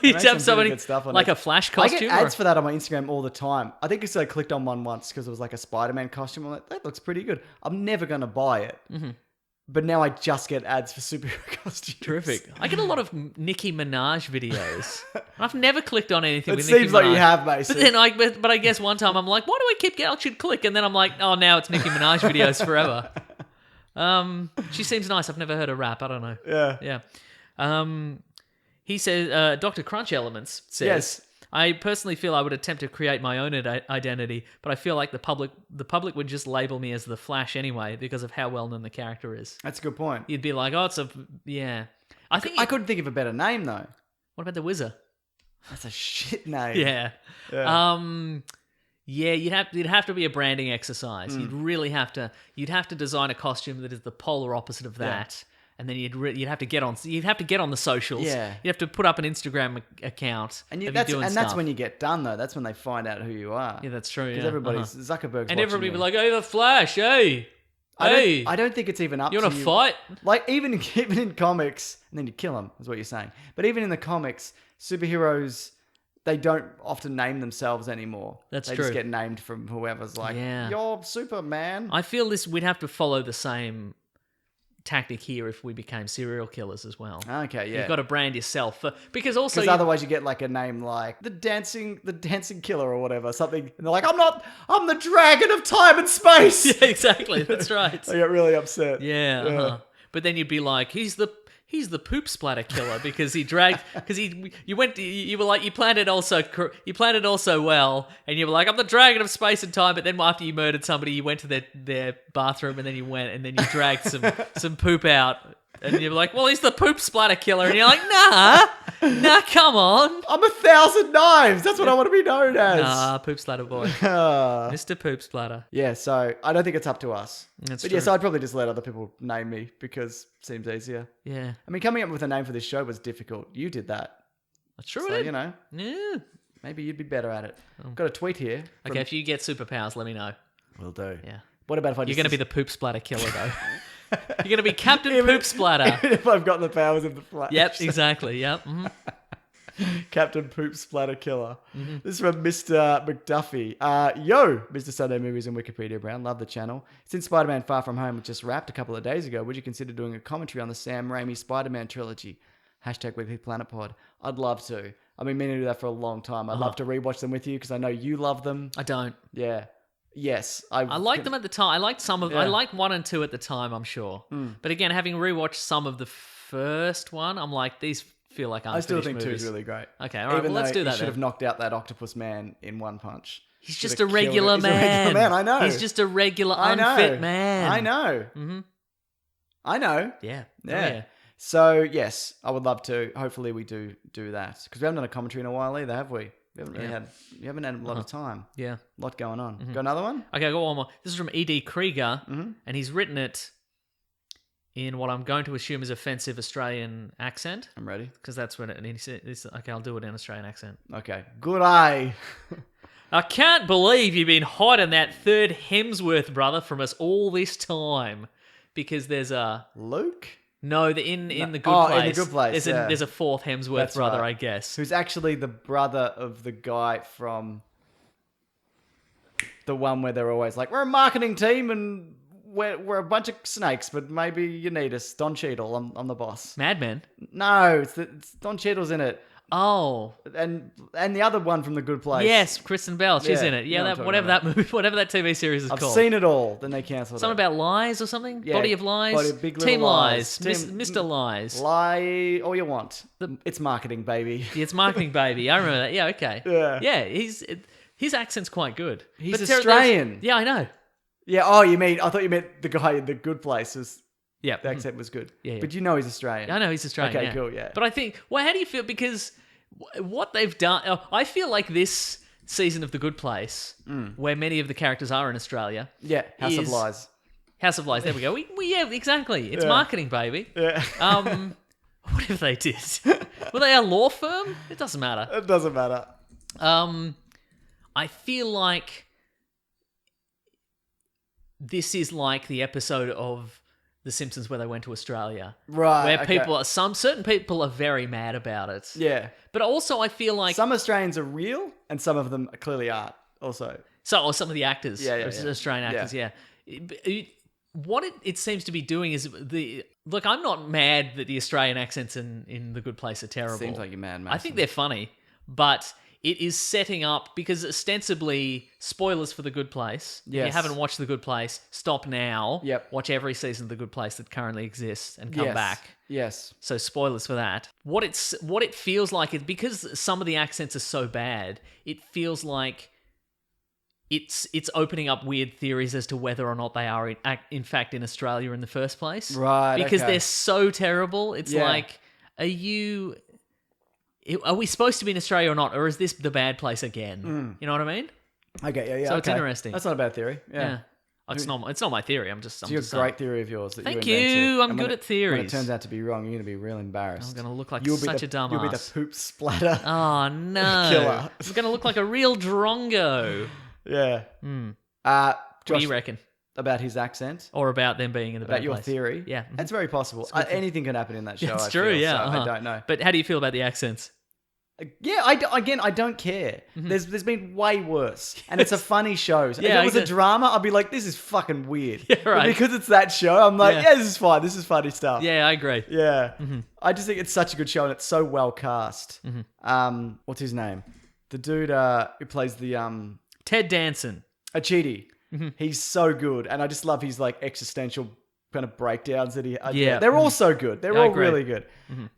You'd Make have some somebody pretty good stuff on like it. a Flash I costume. get ads for that on my Instagram all the time. I think I clicked on one once because it was like a Spider-Man costume. I'm like, that looks pretty good. I'm never going to buy it. Mm-hmm. But now I just get ads for superhero costumes. Terrific. I get a lot of Nicki Minaj videos. I've never clicked on anything It with Nicki seems like Minaj. you have, Mason. But then but I guess one time I'm like, why do I keep getting? I should click, and then I'm like, oh, now it's Nicki Minaj videos forever. She seems nice. I've never heard her rap. I don't know. Yeah. He says, Dr. Crunch Elements says, Yes. I personally feel I would attempt to create my own identity, but I feel like the public would just label me as the Flash anyway because of how well known the character is. That's a good point. You'd be like, oh, it's a yeah. I think I couldn't think of a better name, though. What about the Wizard? That's a shit name. Yeah. Yeah, you'd have to be a branding exercise. Mm. You'd really have to. You'd have to design a costume that is the polar opposite of that, and then you'd have to get on. You'd have to get on the socials. Yeah. You'd have to put up an Instagram account. And, of that's you doing that's stuff. when you get done, though. That's when they find out who you are. Yeah, that's true. Because Yeah. everybody's Zuckerberg's and watching everybody you. be like, "Hey, the Flash! Hey, hey, I don't think it's even up you to want to fight?" Like, even in comics, and then you kill them, is what you're saying. But even in the comics, superheroes, they don't often name themselves anymore. That's they true. just get named from whoever's like, Yeah. you're Superman. I feel we'd have to follow the same tactic here if we became serial killers as well. Okay, yeah. You've got to brand yourself because also Because otherwise you get like a name like the dancing killer or whatever, something. And they're like, I'm the dragon of time and space. yeah, exactly. That's right. They get really upset. Yeah. Uh-huh. But then you'd be like, he's the poop splatter killer because he dragged you planned it also well, and you were like, I'm the dragon of space and time. But then after you murdered somebody, you went to their bathroom and then you dragged some poop out. And you're like, well, he's the poop splatter killer. And you're like, nah, come on. I'm 1,000 knives. That's what I want to be known as. Nah, poop splatter boy. Mr. Poop Splatter. Yeah, so I don't think it's up to us. That's but true. yes, I'd probably just let other people name me because it seems easier. Yeah. I mean, coming up with a name for this show was difficult. You did that. That's true. So, you know, Yeah. maybe you'd be better at it. Got a tweet here. Okay, if you get superpowers, let me know. Will do. Yeah. What about if I just... You're going to be the poop splatter killer, though. You're going to be Captain Poop Splatter. if I've got the powers of the Flash. Yep, exactly. Yep. Mm-hmm. Captain Poop Splatter Killer. This is from Mr. McDuffie. Yo, Mr. Sunday Movies and Wikipedia Brown. Love the channel. Since Spider-Man Far From Home was just wrapped a couple of days ago, would you consider doing a commentary on the Sam Raimi Spider-Man trilogy? # Weekly Planet Pod. I'd love to. I've been meaning to do that for a long time. I'd love to rewatch them with you because I know you love them. I don't. Yeah. Yes. I liked them at the time. I liked some of. Yeah. I liked 1 and 2 at the time. I'm sure. But again, having rewatched some of the first one, I'm like, these feel like unfinished I still think 2 movies. is really great. Okay, all right. Even Well, let's though do that. He should then. have knocked out that octopus man in one punch. He's Should just have a killed regular him. man. He's a regular man. I know. He's just a regular I know. unfit man. I know. Mm-hmm. I know. Yeah. Yeah. So yes, I would love to. Hopefully, we do that because we haven't done a commentary in a while either, have we? We haven't really had. You haven't had a lot of time. Yeah. A lot going on. Got another one? Okay, I got one more. This is from E.D. Krieger, and he's written it in what I'm going to assume is offensive Australian accent, I'm ready. because that's when it. And he said, "Okay, I'll do it in Australian accent." Okay. Good eye. I can't believe you've been hiding that third Hemsworth brother from us all this time, because there's a Luke, in the Good Oh, Place. in The Good Place, There's a fourth Hemsworth That's brother, right. I guess. who's actually the brother of the guy from the one where they're always like, we're a marketing team and we're a bunch of snakes, but maybe you need us. Don Cheadle, I'm the boss. Mad Men. No, it's Don Cheadle's in it. Oh, And the other one from The Good Place. yes, Kristen Bell. She's Yeah, in it. you know Yeah, what I'm whatever talking that movie, whatever that TV series is I've called. seen it all. Then they cancelled Something it. about lies or something? Yeah, Body of Lies? Big Little Team Lies. Lies. Mr. Lies. Lie all you want. It's marketing, baby. Yeah, it's Marketing Baby. I remember that. Yeah, okay. Yeah. Yeah, his accent's quite good. He's But Australian. Yeah, I know. Yeah. Oh, I thought you meant the guy in The Good Place. Yeah. The accent was good. Yeah, yeah. But you know he's Australian. I know he's Australian. Okay, yeah. cool, yeah. But I think, well, how do you feel? Because what they've done, I feel like this season of The Good Place, where many of the characters are in Australia, Yeah. House of is- Lies. House of Lies. There we go. Yeah, exactly. It's Marketing Baby. Yeah. Whatever they did. Were they a law firm? It doesn't matter. It doesn't matter. I feel like this is like the episode of The Simpsons where they went to Australia. Right. Where okay. certain people are very mad about it. Yeah. But also I feel like... Some Australians are real and some of them clearly aren't also. Or some of the actors. Yeah. Australian actors, yeah. What it seems to be doing is... Look, I'm not mad that the Australian accents in The Good Place are terrible. Seems like you're mad, Mason. I think they're funny, but it is setting up, because ostensibly, spoilers for The Good Place. If you Yes. haven't watched The Good Place, stop now. Yep. Watch every season of The Good Place that currently exists and come back. Yes. So spoilers for that. What it feels like is, because some of the accents are so bad, it feels like it's opening up weird theories as to whether or not they are in fact in Australia in the first place. Right. Because okay. they're so terrible. It's like, are we supposed to be in Australia or not? Or is this the bad place again? You know what I mean? Okay, yeah. So it's okay. interesting. That's not a bad theory. Yeah. It's not my theory. I'm just It's a great theory of yours that Thank you invented. you. I'm And good when at theories. When it turns out to be wrong, you're going to be real embarrassed. I'm going to look like You'll be such the- a dumbass. You'll be the poop splatter. Oh, no. Killer. I'm going to look like a real drongo. Yeah. What Josh, do you reckon? about his accent? Or about them being in the About bad your place? theory? Yeah. It's very possible. Anything can happen in that show. It's I true, feel, yeah. so uh-huh. I don't know. But how do you feel about the accents? Yeah, I don't care. There's been way worse, and it's a funny show. So Yeah, if it was a exactly. drama, I'd be like, this is fucking weird. Yeah, But right. because it's that show, I'm like, Yeah. yeah, this is fine. This is funny stuff. Yeah, I agree. Yeah. I just think it's such a good show, and it's so well cast. What's his name? The dude who plays the Ted Danson. Achidi. He's so good, and I just love his like existential kind of breakdowns that he. Yeah. They're all so good. They're I all agree. really good.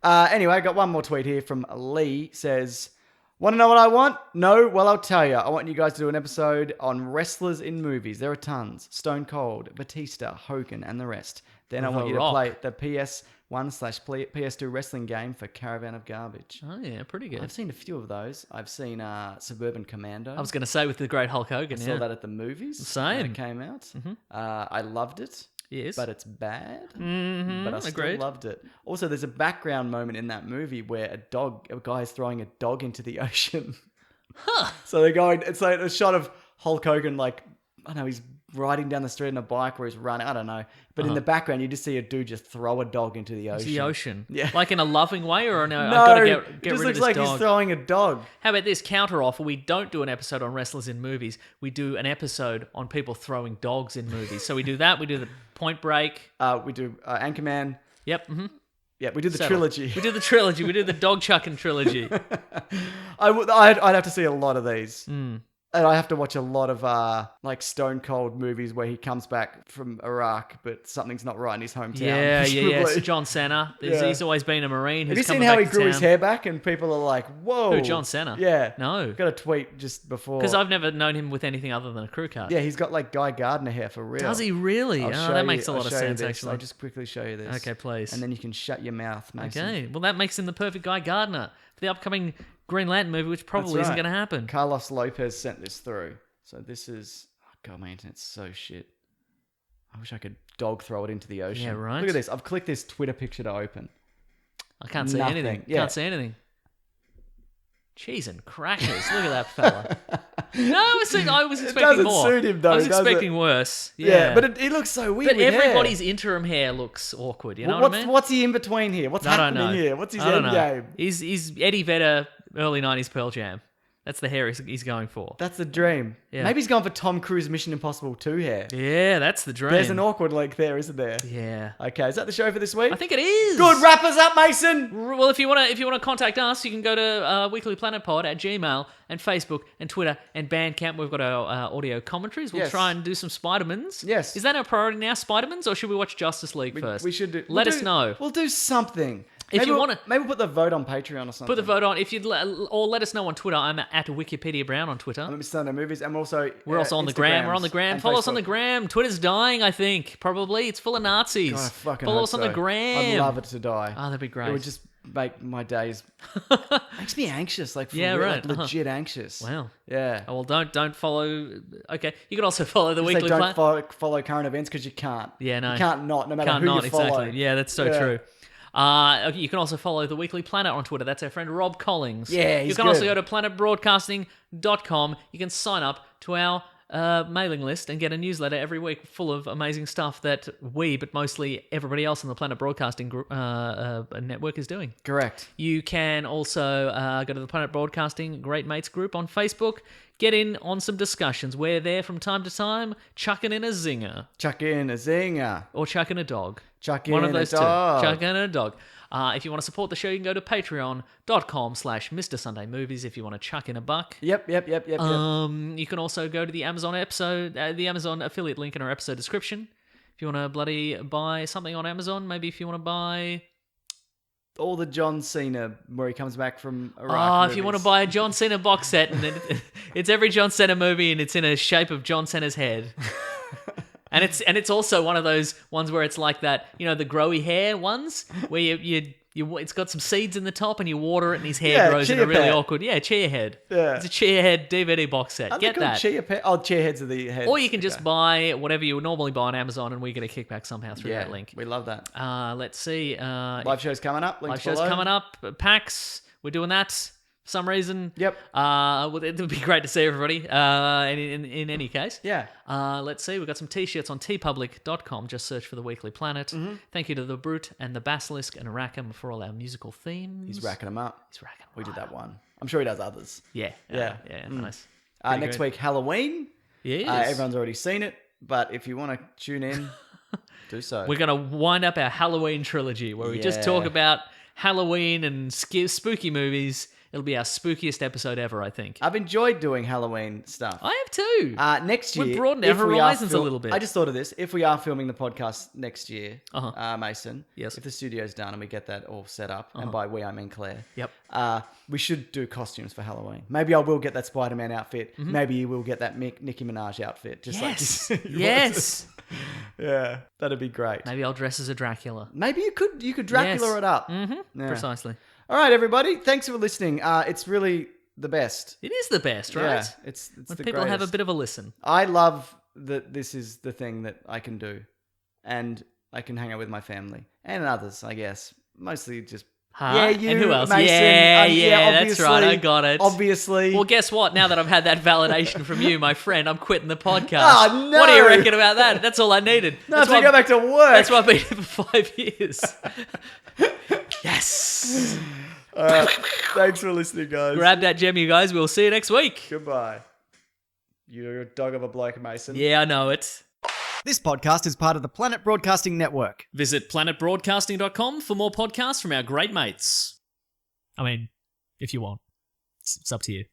Anyway, I got one more tweet here from Lee. Says, "Want to know what I want? No. Well, I'll tell you. I want you guys to do an episode on wrestlers in movies. There are tons: Stone Cold, Batista, Hogan, and the rest. Then I want you to Rock. play the PS1/PS2 wrestling game for Caravan of Garbage." Oh, yeah, pretty good. I've seen a few of those. I've seen Suburban Commando. I was going to say with the great Hulk Hogan. I saw that at the movies. Same. When it came out. I loved it. Yes. But it's bad. Mm-hmm. But I still Agreed. loved it. Also, there's a background moment in that movie where a guy is throwing a dog into the ocean. So they're going, it's like a shot of Hulk Hogan, like, I don't know, he's riding down the street on a bike or he's running, I don't know. But in the background, you just see a dude just throw a dog into the ocean. The ocean. Yeah. Like in a loving way or no? I've No, got to it get just rid looks of like this he's dog. throwing a dog. How about this counter offer? We don't do an episode on wrestlers in movies. We do an episode on people throwing dogs in movies. So we do that. We do the Point Break. We do Anchorman. Yep. Mm-hmm. Yeah, we do the Settle. trilogy. We do the trilogy. We do the dog chucking trilogy. I'd have to see a lot of these. And I have to watch a lot of like Stone Cold movies where he comes back from Iraq, but something's not right in his hometown. Yeah. presumably. John Cena. Yeah. He's always been a Marine. Have Who's you seen coming how back he to grew his town. hair back? And people are like, whoa. Who, John Cena? Yeah. No. Got a tweet just before. Because I've never known him with anything other than a crew cut. Yeah, he's got like Guy Gardner hair for real. Does he really? I'll Oh, show that you- makes a I'll lot of show you sense, this. actually. I'll just quickly show you this. Okay, please. And then you can shut your mouth, Mason. Okay, well, that makes him the perfect Guy Gardner for the upcoming Green Lantern movie, which probably That's isn't right. going to happen. Carlos Lopez sent this through. So this is... Oh, God, my internet's so shit. I wish I could dog throw it into the ocean. Yeah, right. Look at this. I've clicked this Twitter picture to open. I can't see Nothing. anything. Yeah. Can't see anything. Cheese and crackers. Look at that fella. No, I was expecting doesn't more. suit him, though, I was does it? expecting worse. Yeah, Yeah, but it looks so weird but with hair. everybody's interim hair looks awkward. You know Well, what I mean? What's he in between here? What's I don't happening know. here? What's his I don't end know. game? He's Eddie Vedder, early 90s Pearl Jam. That's the hair he's going for. That's the dream. Yeah. Maybe he's going for Tom Cruise Mission Impossible 2 hair. Yeah, that's the dream. There's an awkward link there, isn't there? Yeah. Okay, is that the show for this week? I think it is. Good, wrap us up, Mason! Well, if you want to contact us, you can go to weeklyplanetpod at Gmail and Facebook and Twitter and Bandcamp. We've got our audio commentaries. We'll Yes. try and do some Spider-Mans. Yes. Is that our priority now, Spider-Mans, or should we watch Justice League first? We should do... Let us know. We'll do something. If Maybe you we'll- wanna- Maybe we'll put the vote on Patreon or something. Put the vote on. If you'd or let us know on Twitter. I'm at Wikipedia Brown on Twitter. Let me start our movies. And also... We're also on the gram. We're on the gram. and Follow us on the Facebook. gram. Twitter's dying, I think. Probably. It's full of Nazis. God, I fucking Follow hope us on the so. gram. I'd love it to die. Oh, that'd be great. It would just make my days... makes me anxious, like, for Yeah, real, right. like, legit anxious. Wow. Yeah. Oh, well, don't follow. Okay, you can also follow the Say Weekly don't follow current events because you can't. Yeah, no. You can't not, no matter Can't who not you follow. exactly. Yeah, that's so Yeah. true. You can also follow The Weekly Planet on Twitter. That's our friend Rob Collins. Yeah, he's You can good. also go to planetbroadcasting.com. You can sign up to our mailing list and get a newsletter every week full of amazing stuff that we, but mostly everybody else in the Planet Broadcasting network is doing. Correct. You can also go to the Planet Broadcasting Great Mates group on Facebook. Get in on some discussions. We're there from time to time, chucking in a zinger. Chuck in a zinger. Or chucking a dog. Chuck One in of those a dog. two. Chucking a dog. If you want to support the show, you can go to patreon.com/Mr. Sunday Movies if you want to chuck in a buck. Yep. You can also go to the Amazon the Amazon affiliate link in our episode description. If you want to bloody buy something on Amazon, maybe if you want to buy... All the John Cena where he comes back from Iraq. If you want to buy a John Cena box set, and it's every John Cena movie, and it's in a shape of John Cena's head. And it's also one of those ones where it's like that, the growy hair ones, where it's got some seeds in the top and you water it and his hair grows in a really awkward... Yeah, chia head. Yeah. It's a chia head DVD box set. Get that. Chia heads are the heads. Or you can just buy whatever you would normally buy on Amazon and we get a kickback somehow through that link. We love that. Let's see. Live shows coming up. Live shows coming up. PAX. We're doing that. For some reason. Yep. Well, it would be great to see everybody. In any case. Yeah. Let's see. We've got some t-shirts on tpublic.com. Just search for The Weekly Planet. Mm-hmm. Thank you to The Brute and The Basilisk and Rackham for all our musical themes. He's racking them up. He's racking them We did up. that one. I'm sure he does others. Yeah. Nice. Next week, Halloween. Yes. Everyone's already seen it, but if you want to tune in, do so. We're going to wind up our Halloween trilogy where we just talk about Halloween and spooky movies. It'll be our spookiest episode ever, I think. I've enjoyed doing Halloween stuff. I have too. Next year, We've broadened our horizons a little bit. I just thought of this. If we are filming the podcast next year, Mason, yes. if the studio's done and we get that all set up, and by we I mean Claire, yep. We should do costumes for Halloween. Maybe I will get that Spider-Man outfit. Mm-hmm. Maybe you will get that Nicki Minaj outfit. Yes. Like yes. Yeah, that'd be great. Maybe I'll dress as a Dracula. Maybe you could Dracula it up. Mm-hmm. Yeah. Precisely. All right, everybody. Thanks for listening. It's really the best. It is the best, right? Yeah, it's when the people greatest. have a bit of a listen. I love that this is the thing that I can do, and I can hang out with my family and others. I guess mostly just. Yeah, you. And who else? Mason. Yeah, that's right. I got it. Obviously. Well, guess what? Now that I've had that validation from you, my friend, I'm quitting the podcast. Oh, no. What do you reckon about that? That's all I needed. No, that's why I go back to work. That's why I've been here for 5 years. Yes. All right. Thanks for listening, guys. Grab that gem, you guys. We'll see you next week. Goodbye. You're a dog of a bloke, Mason. Yeah, I know it. This podcast is part of the Planet Broadcasting Network. Visit planetbroadcasting.com for more podcasts from our great mates. I mean, if you want. It's up to you.